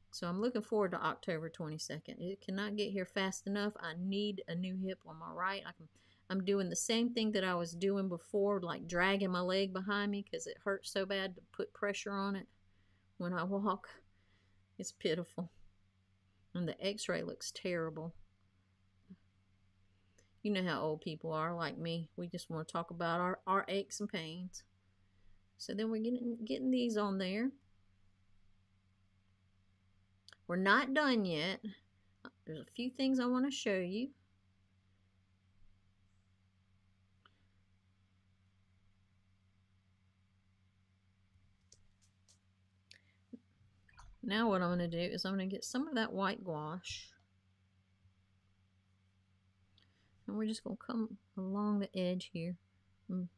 So I'm looking forward to October 22nd. It cannot get here fast enough. I need a new hip on my right. I'm doing the same thing that I was doing before, like dragging my leg behind me because it hurts so bad to put pressure on it when I walk. It's pitiful. And the x-ray looks terrible. You know how old people are like me. We just want to talk about our aches and pains. So then we're getting these on there. We're not done yet. There's a few things I want to show you. Now what I'm going to do is I'm going to get some of that white gouache. And we're just going to come along the edge here and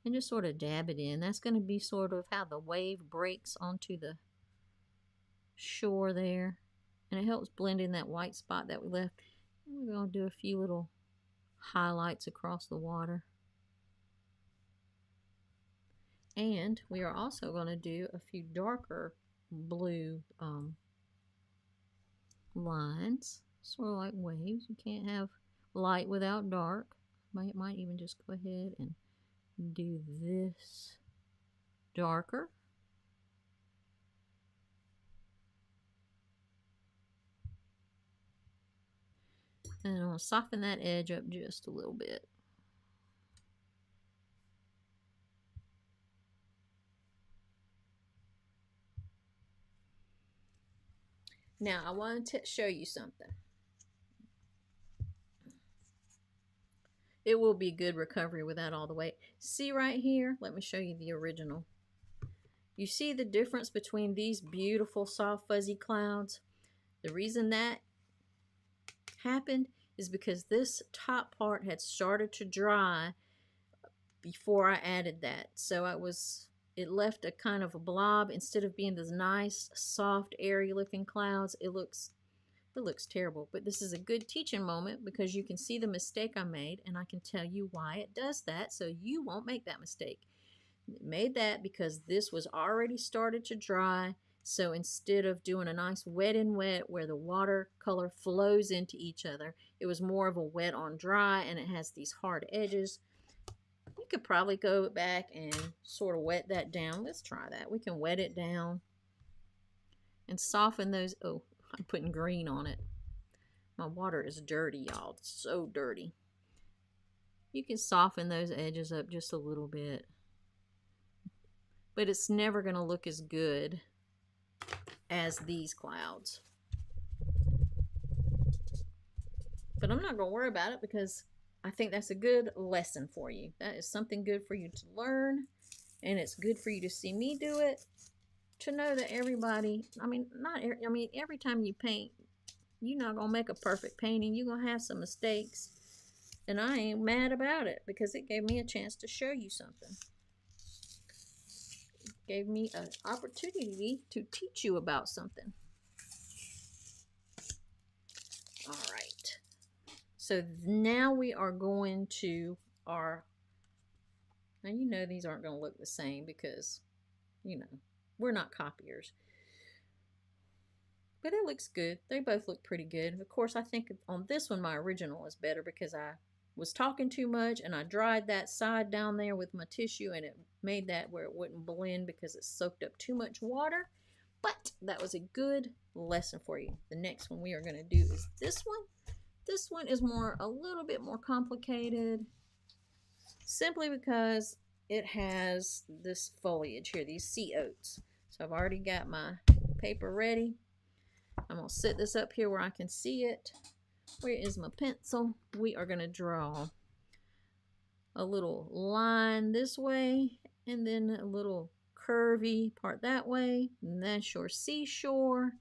just sort of dab it in. That's going to be sort of how the wave breaks onto the shore there. And it helps blend in that white spot that we left. And we're going to do a few little highlights across the water. And we are also going to do a few darker blue lines, sort of like waves. You can't have light without dark. Might even just go ahead and do this darker. And I'll soften that edge up just a little bit. Now I want to show you something. It will be good recovery without all the weight. See right here? Let me show you the original. You see the difference between these beautiful soft fuzzy clouds? The reason that happened is because this top part had started to dry before I added that. So it left a kind of a blob instead of being those nice, soft, airy looking clouds. It looks terrible, but this is a good teaching moment because you can see the mistake I made and I can tell you why it does that so you won't make that mistake. It made that because this was already started to dry. So instead of doing a nice wet and wet where the watercolor flows into each other, it was more of a wet on dry, and it has these hard edges. You could probably go back and sort of wet that down. Let's try that. We can wet it down and soften those. Oh, I'm putting green on it. My water is dirty, y'all. It's so dirty. You can soften those edges up just a little bit, but it's never going to look as good as these clouds. But I'm not going to worry about it because I think that's a good lesson for you. That is something good for you to learn, and it's good for you to see me do it, to know that everybody, every time you paint, you're not going to make a perfect painting. You're going to have some mistakes, and I ain't mad about it because it gave me a chance to show you something. It gave me an opportunity to teach you about something. All right. So now we are going to our, now you know these aren't going to look the same because, you know, we're not copiers. But it looks good. They both look pretty good. Of course, I think on this one my original is better because I was talking too much and I dried that side down there with my tissue, and it made that where it wouldn't blend because it soaked up too much water. But that was a good lesson for you. The next one we are going to do is this one. This one is a little bit more complicated, simply because it has this foliage here, these sea oats. So I've already got my paper ready. I'm going to set this up here where I can see it. Where is my pencil? We are going to draw a little line this way, and then a little curvy part that way, and that's your seashore.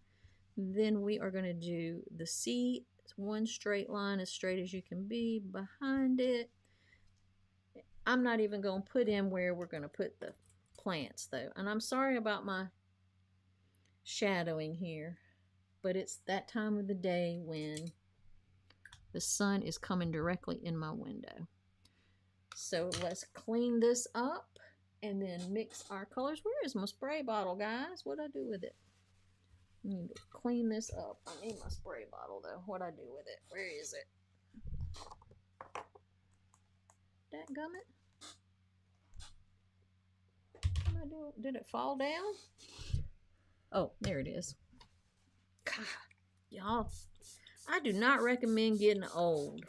Then we are going to do the sea. One straight line, as straight as you can be behind it. I'm not even going to put in where we're going to put the plants though, and I'm sorry about my shadowing here, but it's that time of the day when the sun is coming directly in my window. So let's clean this up and then mix our colors. Where is my spray bottle, guys? What'd I do with it? I need to clean this up. I need my spray bottle though. What'd I do with it? Where is it? Dadgummit. What did I do? Did it fall down? Oh, there it is. God, y'all, I do not recommend getting old.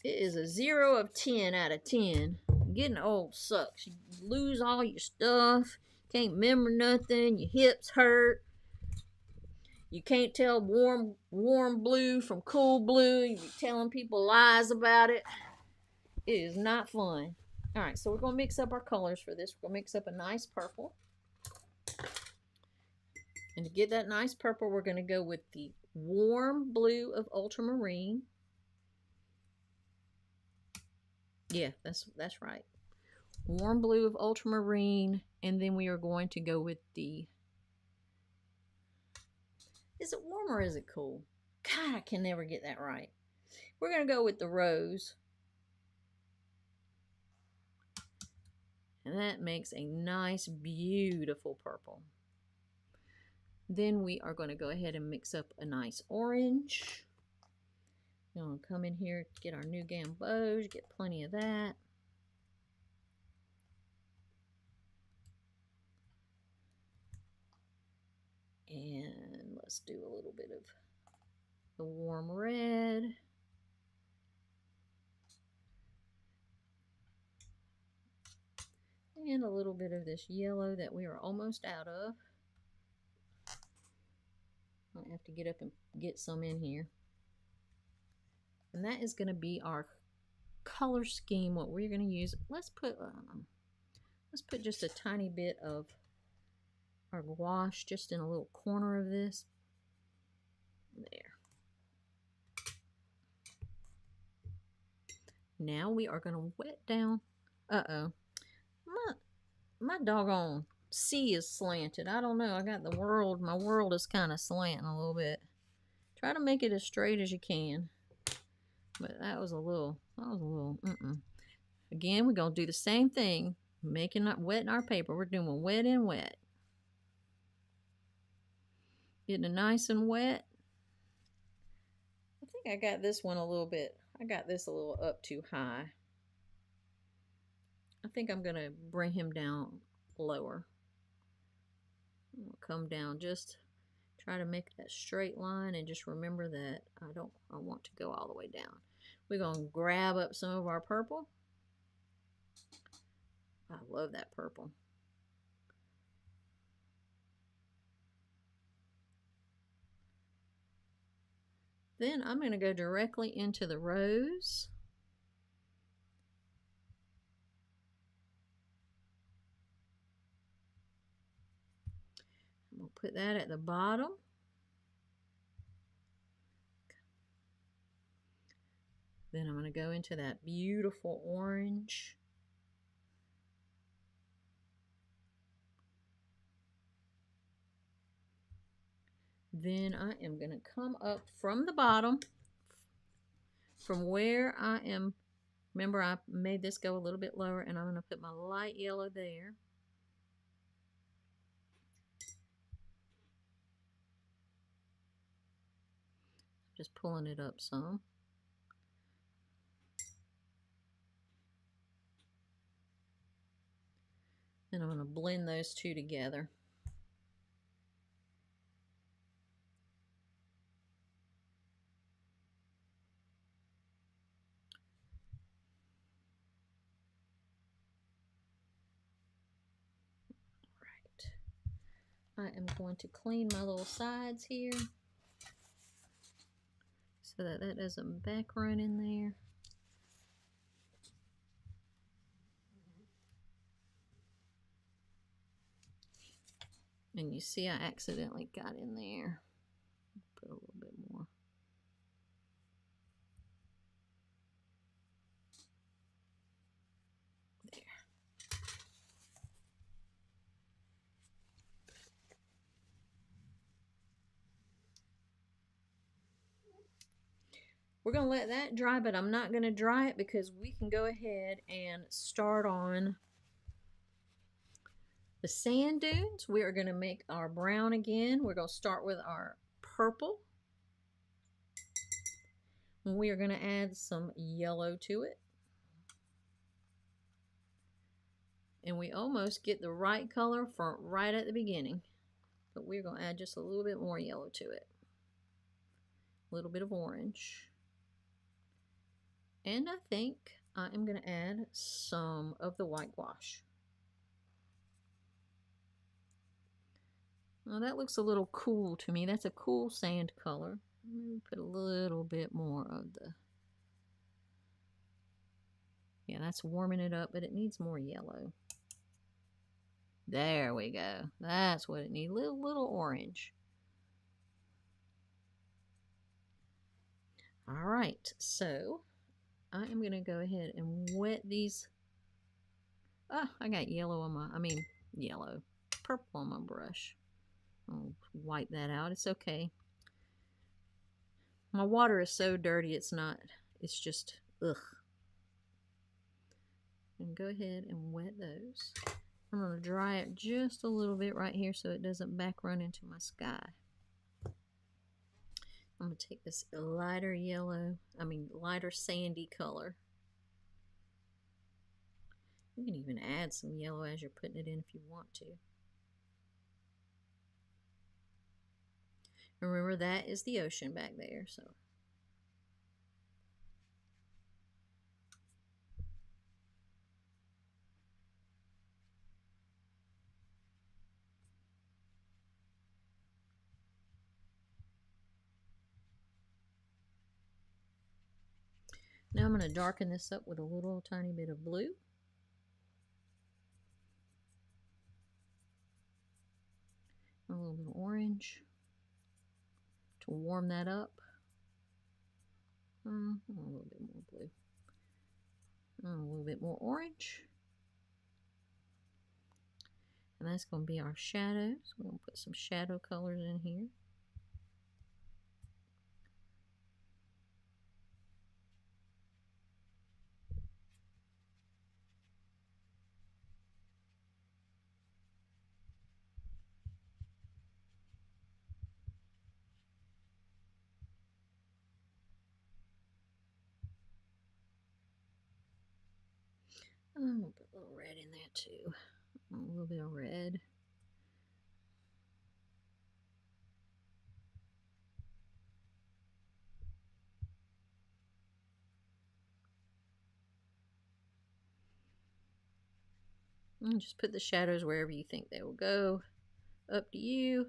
It is a 0 of 10 out of 10. Getting old sucks. You lose all your stuff. Can't remember nothing. Your hips hurt. You can't tell warm blue from cool blue. You be telling people lies about it. It is not fun. All right, so we're going to mix up our colors for this. We're going to mix up a nice purple. And to get that nice purple, we're going to go with the warm blue of ultramarine. Yeah, that's right. Warm blue of ultramarine, and then we are going to go with the, is it warm or is it cool? God, I can never get that right. We're going to go with the rose. And that makes a nice, beautiful purple. Then we are going to go ahead and mix up a nice orange. We're going to come in here, get our new gamboge, get plenty of that. And let's do a little bit of the warm red. And a little bit of this yellow that we are almost out of. I'll have to get up and get some in here. And that is going to be our color scheme, what we're going to use. Let's put just a tiny bit of our gouache just in a little corner of this. There. Now we are going to wet down. Uh-oh. My doggone sea is slanted. I don't know. I got the world. My world is kind of slanting a little bit. Try to make it as straight as you can. But that was a little, Again, we're going to do the same thing. Wetting our paper. We're doing wet and wet. Getting it nice and wet. I think I got this one a little bit, I got this a little up too high. I think I'm going to bring him down lower. I'll come down, just try to make that straight line, and just remember that I want to go all the way down. We're going to grab up some of our purple. I love that purple. Then I'm going to go directly into the rose. We'll put that at the bottom. Then I'm going to go into that beautiful orange. Then I am going to come up from the bottom, from where I am. Remember, I made this go a little bit lower, and I'm going to put my light yellow there. Just pulling it up some. Then I'm going to blend those two together. I am going to clean my little sides here so that that doesn't back run in there. And you see I accidentally got in there. Put a little bit more. There. We're going to let that dry, but I'm not going to dry it because we can go ahead and start on the sand dunes. We are going to make our brown again. We're going to start with our purple. And we are going to add some yellow to it. And we almost get the right color from right at the beginning. But we're going to add just a little bit more yellow to it. A little bit of orange. And I think I am going to add some of the white gouache. Well, that looks a little cool to me. That's a cool sand color. Maybe put a little bit more of the... Yeah, that's warming it up, but it needs more yellow. There we go. That's what it needs. Little orange. All right, so I am going to go ahead and wet these. Oh, I got yellow on my, purple on my brush. I'll wipe that out. It's okay. My water is so dirty, it's just, ugh. And go ahead and wet those. I'm going to dry it just a little bit right here so it doesn't back run into my sky. I'm going to take this lighter sandy color. You can even add some yellow as you're putting it in if you want to. Remember, that is the ocean back there, so. Now I'm going to darken this up with a little tiny bit of blue. A little bit of orange to warm that up. A little bit more blue. A little bit more orange. And that's going to be our shadows. We're going to put some shadow colors in here. gonna put a little red in there too. A little bit of red. And just put the shadows wherever you think they will go. Up to you.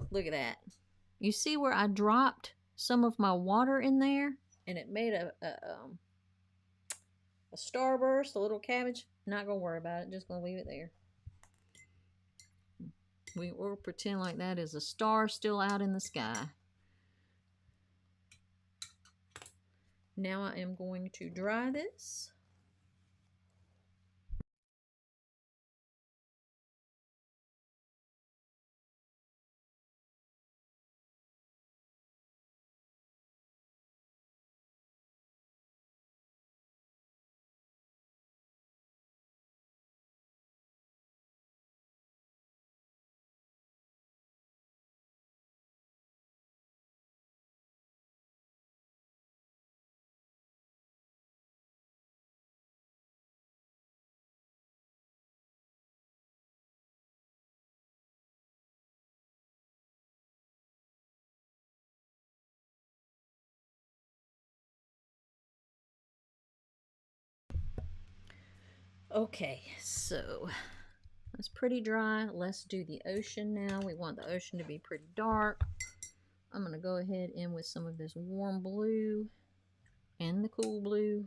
Look at that. You see where I dropped some of my water in there? And it made a starburst, a little cabbage. Not going to worry about it. Just going to leave it there. We'll pretend like that is a star still out in the sky. Now I am going to dry this. Okay, so it's pretty dry. Let's do the ocean now. We want the ocean to be pretty dark. I'm going to go ahead in with some of this warm blue and the cool blue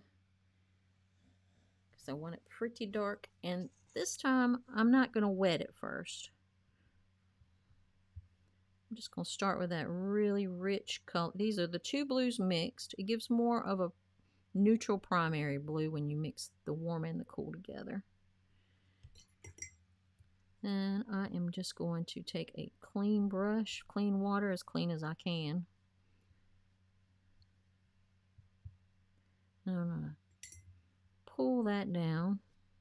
because I want it pretty dark. And this time I'm not going to wet it first. I'm just going to start with that really rich color. These are the two blues mixed. It gives more of a neutral primary blue when you mix the warm and the cool together. And I am just going to take a clean brush, clean water, as clean as I can. And I'm going to pull that down.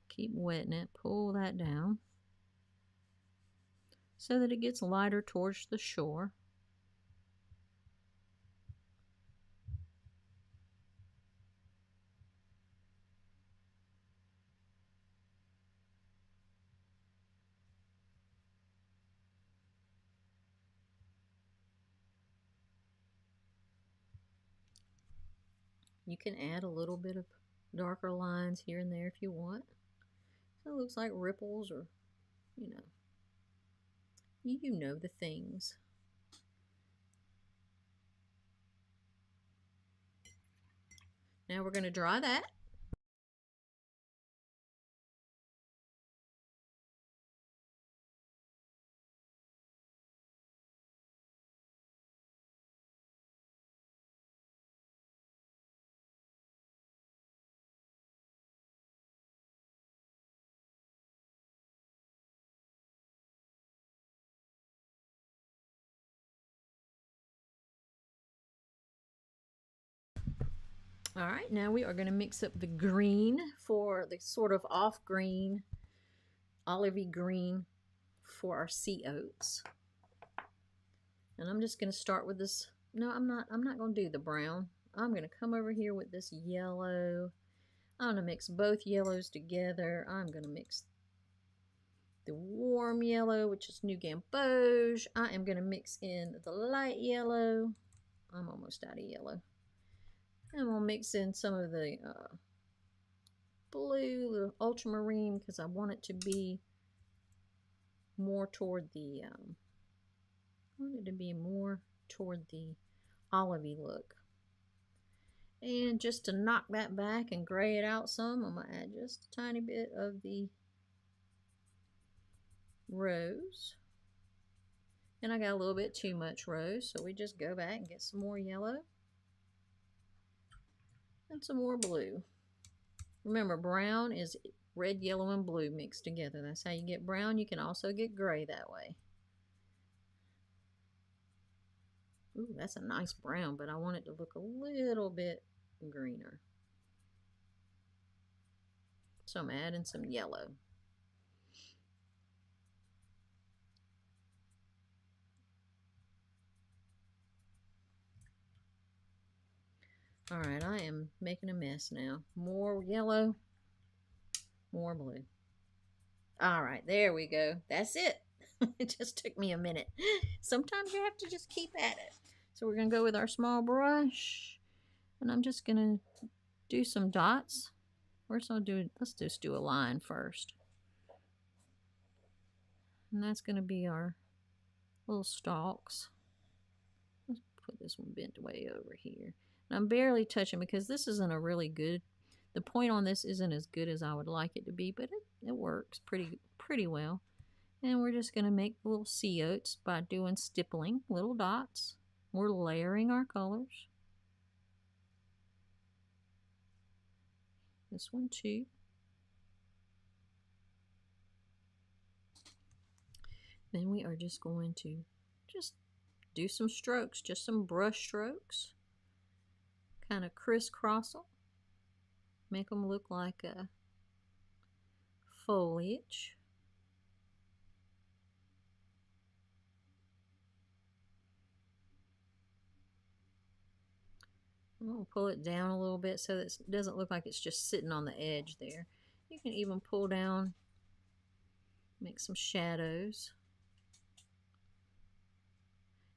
Keep wetting it. Pull that down so that it gets lighter towards the shore. You can add a little bit of darker lines here and there if you want. So it looks like ripples or, you know the things. Now we're going to dry that. All right, now we are going to mix up the green for the sort of off green, olivey green for our sea oats. And I'm just going to start with this. No, I'm not going to do the brown. I'm going to come over here with this yellow. I'm going to mix both yellows together. I'm going to mix the warm yellow, which is New Gamboge. I am going to mix in the light yellow. I'm almost out of yellow. And we'll mix in some of the blue, the ultramarine, because I want it to be more toward the olivey look. And just to knock that back and gray it out some, I'm going to add just a tiny bit of the rose. And I got a little bit too much rose, so we just go back and get some more yellow and some more blue. Remember, brown is red, yellow, and blue mixed together. That's how you get brown. You can also get gray that way. Ooh, that's a nice brown, but I want it to look a little bit greener. So I'm adding some yellow. All right, I am making a mess now. More yellow. More blue. All right, there we go. That's it. It just took me a minute. Sometimes you have to just keep at it. So we're going to go with our small brush. And I'm just going to do some dots. Let's just do a line first. And that's going to be our little stalks. Let's put this one bent way over here. And I'm barely touching because this isn't a really good, the point on this isn't as good as I would like it to be, but it works pretty well. And we're just going to make little sea oats by doing stippling, little dots. We're layering our colors. This one too. Then we are just going to just do some strokes, just some brush strokes. Kind of crisscross them. Make them look like a foliage. I'm going to pull it down a little bit so that it doesn't look like it's just sitting on the edge there. You can even pull down, make some shadows.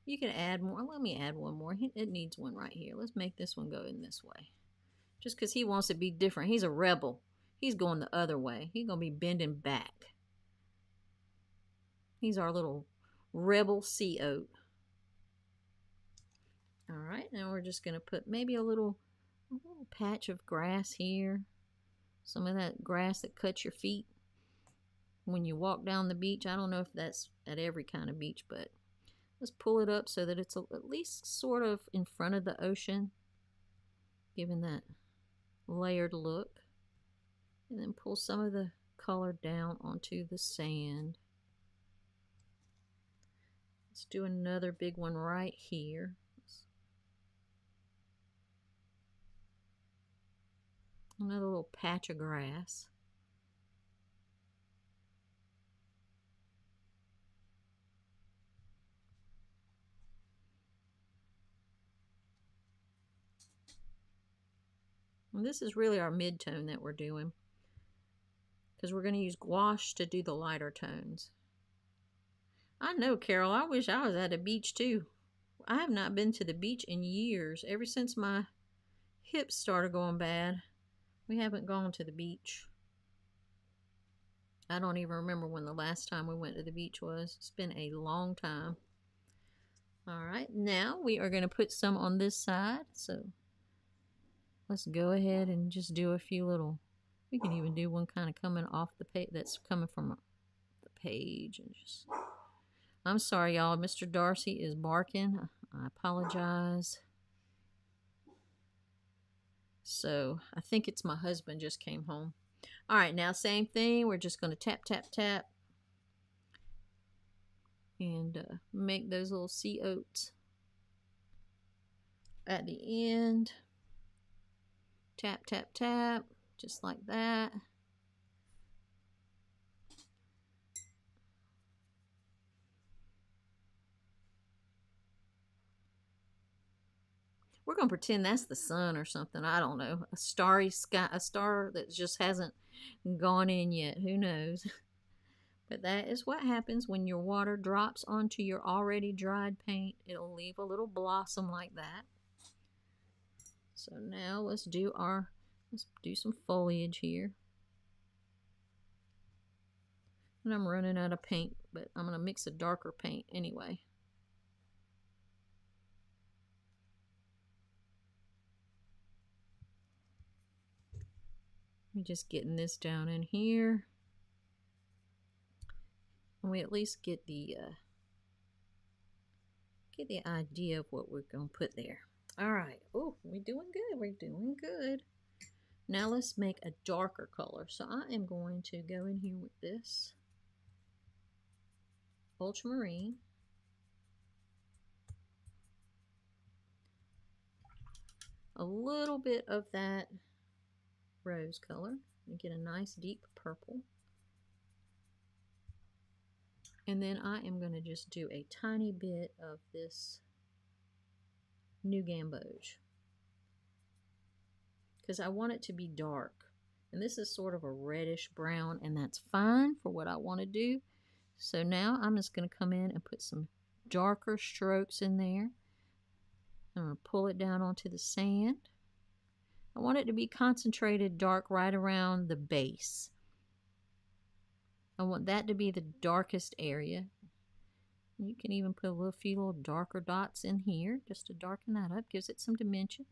You can add more. Let me add one more. It needs one right here. Let's make this one go in this way. Just because he wants to be different. He's a rebel. He's going the other way. He's going to be bending back. He's our little rebel sea oat. All right, now we're just going to put maybe a little patch of grass here. Some of that grass that cuts your feet when you walk down the beach. I don't know if that's at every kind of beach, but let's pull it up so that it's at least sort of in front of the ocean, giving that layered look. And then pull some of the color down onto the sand. Let's do another big one right here. Another little patch of grass. And this is really our mid-tone that we're doing, because we're going to use gouache to do the lighter tones. I know, Carol, I wish I was at a beach too. I have not been to the beach in years. Ever since my hips started going bad, we haven't gone to the beach. I don't even remember when the last time we went to the beach was. It's been a long time. All right, now we are going to put some on this side. So let's go ahead and just do a few little, we can even do one kind of coming off the page, that's coming from the page. And just, I'm sorry, y'all, Mr. Darcy is barking. I apologize. So I think it's my husband just came home. All right, now same thing. We're just going to tap, tap, tap. And make those little sea oats at the end. Tap, tap, tap, just like that. We're going to pretend that's the sun or something. I don't know. A starry sky, a star that just hasn't gone in yet. Who knows? But that is what happens when your water drops onto your already dried paint. It'll leave a little blossom like that. So now let's do some foliage here. And I'm running out of paint, but I'm going to mix a darker paint anyway. I'm just getting this down in here. And we at least get the idea of what we're going to put there. All right. Oh, we're doing good. We're doing good. Now let's make a darker color. So I am going to go in here with this ultramarine. A little bit of that rose color and get a nice deep purple. And then I am going to just do a tiny bit of this new gamboge, because I want it to be dark. And this is sort of a reddish brown, and that's fine for what I want to do. So now I'm just going to come in and put some darker strokes in there. I'm going to pull it down onto the sand. I want it to be concentrated dark right around the base. I want that to be the darkest area. You can even put a few little darker dots in here just to darken that up, gives it some dimension.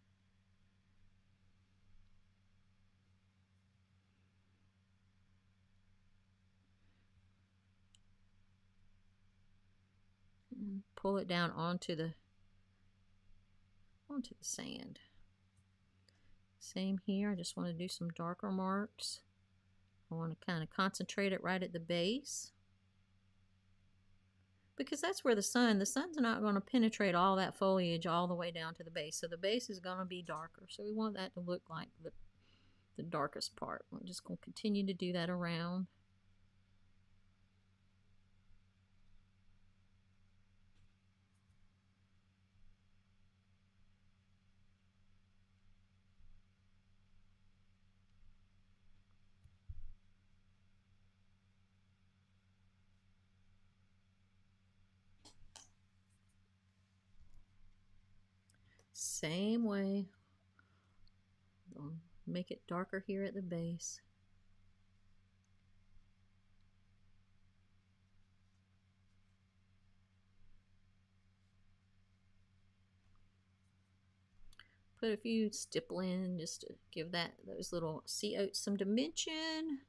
And pull it down onto the sand. Same here, I just want to do some darker marks. I want to kind of concentrate it right at the base, because that's where the sun's not going to penetrate all that foliage all the way down to the base. So the base is going to be darker. So we want that to look like the darkest part. We're just going to continue to do that around. Same way, make it darker here at the base. Put a few stipple in just to give those little sea oats some dimension.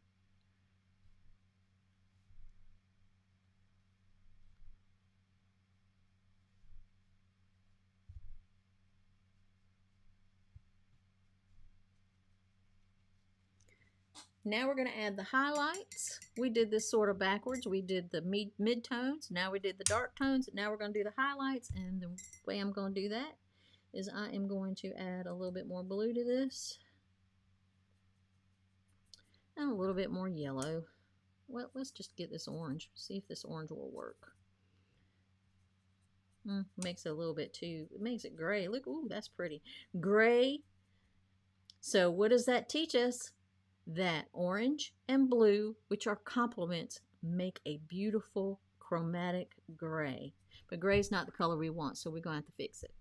Now we're going to add the highlights. We did this sort of backwards. We did the mid-tones. Now we did the dark tones. Now we're going to do the highlights. And the way I'm going to do that is I am going to add a little bit more blue to this. And a little bit more yellow. Well, let's just get this orange. See if this orange will work. Makes it a little bit too, it makes it gray. Look, ooh, that's pretty. Gray. So what does that teach us? That orange and blue, which are complements, make a beautiful chromatic gray. But gray is not the color we want, so we're going to have to fix it.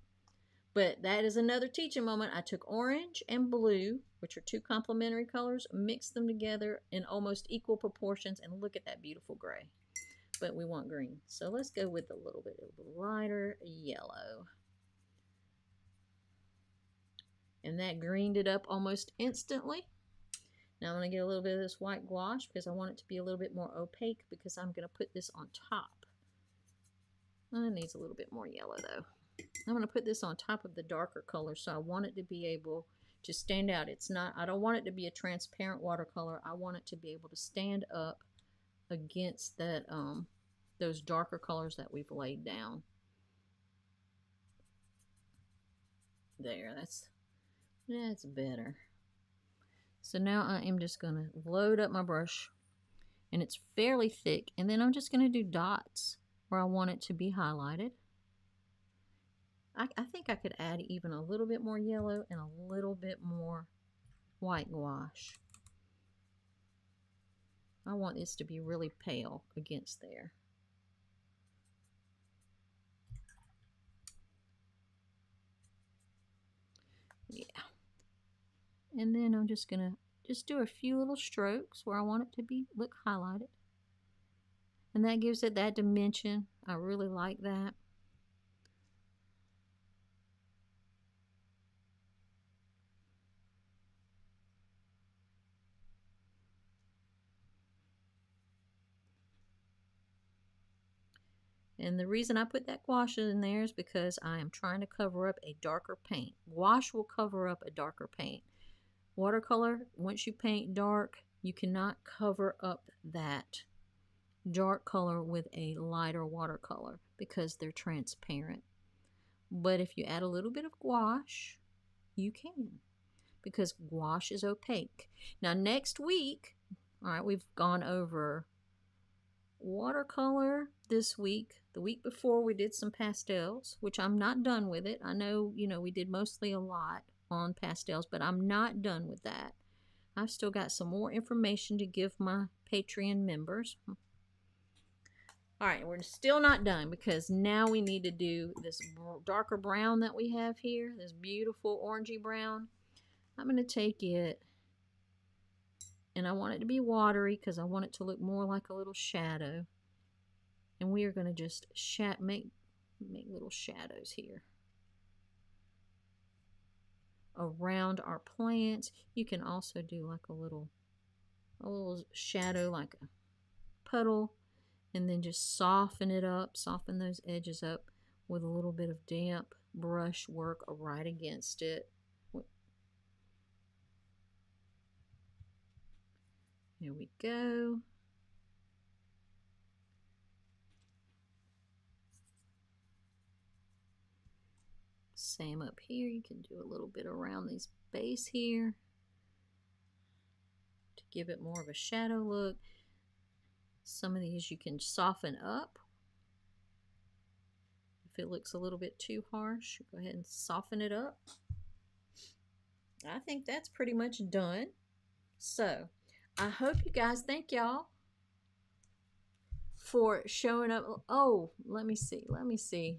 But that is another teaching moment. I took orange and blue, which are two complementary colors, mixed them together in almost equal proportions, and look at that beautiful gray. But we want green. So let's go with a little bit of lighter yellow. And that greened it up almost instantly. Now I'm going to get a little bit of this white gouache because I want it to be a little bit more opaque, because I'm going to put this on top. It needs a little bit more yellow though. I'm going to put this on top of the darker color, so I want it to be able to stand out. I don't want it to be a transparent watercolor. I want it to be able to stand up against that those darker colors that we've laid down. There, that's better. So now I am just going to load up my brush, and it's fairly thick, and then I'm just going to do dots where I want it to be highlighted. I think I could add even a little bit more yellow and a little bit more white gouache. I want this to be really pale against there. Yeah. And then I'm just going to do a few little strokes where I want it to look highlighted. And that gives it that dimension. I really like that. And the reason I put that gouache in there is because I am trying to cover up a darker paint. Gouache will cover up a darker paint. Watercolor, once you paint dark, you cannot cover up that dark color with a lighter watercolor because they're transparent. But if you add a little bit of gouache, you can, because gouache is opaque. Now next week, all right, we've gone over watercolor this week. The week before we did some pastels, which I'm not done with it. I know, we did mostly a lot on pastels, but I'm not done with that. I've still got some more information to give my Patreon members. All right, we're still not done because now we need to do this darker brown that we have here, this beautiful orangey brown. I'm going to take it, and I want it to be watery because I want it to look more like a little shadow. And we are going to just make little shadows here around our plants. You can also do like a little shadow, like a puddle, and then just soften it up, soften those edges up with a little bit of damp brush work right against it. There we go. Same up here. You can do a little bit around this base here to give it more of a shadow look. Some of these you can soften up. If it looks a little bit too harsh, go ahead and soften it up. I think that's pretty much done. So I hope you guys, thank y'all for showing up. Oh, let me see.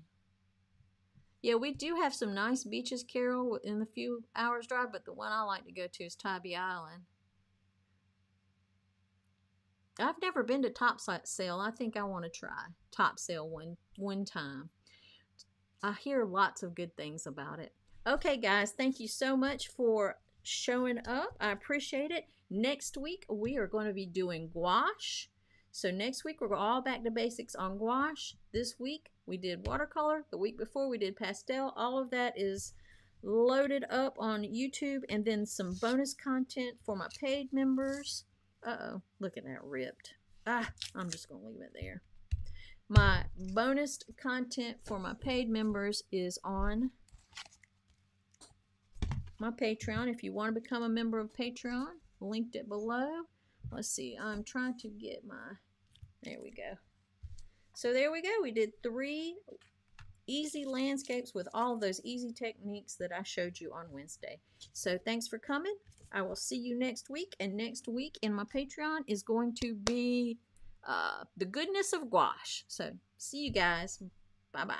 Yeah, we do have some nice beaches, Carol, in a few hours drive, but the one I like to go to is Tybee Island. I've never been to Topsail. I think I want to try Topsail one time. I hear lots of good things about it. Okay, guys, thank you so much for showing up. I appreciate it. Next week, we are going to be doing gouache. So next week, we're all back to basics on gouache. This week, we did watercolor. The week before, we did pastel. All of that is loaded up on YouTube, and then some bonus content for my paid members. Uh-oh, look at that ripped. I'm just going to leave it there. My bonus content for my paid members is on my Patreon. If you want to become a member of Patreon, linked it below. Let's see, I'm trying to get there we go. So there we go. We did 3 easy landscapes with all of those easy techniques that I showed you on Wednesday. So thanks for coming. I will see you next week. And next week in my Patreon is going to be the goodness of gouache. So see you guys. Bye-bye.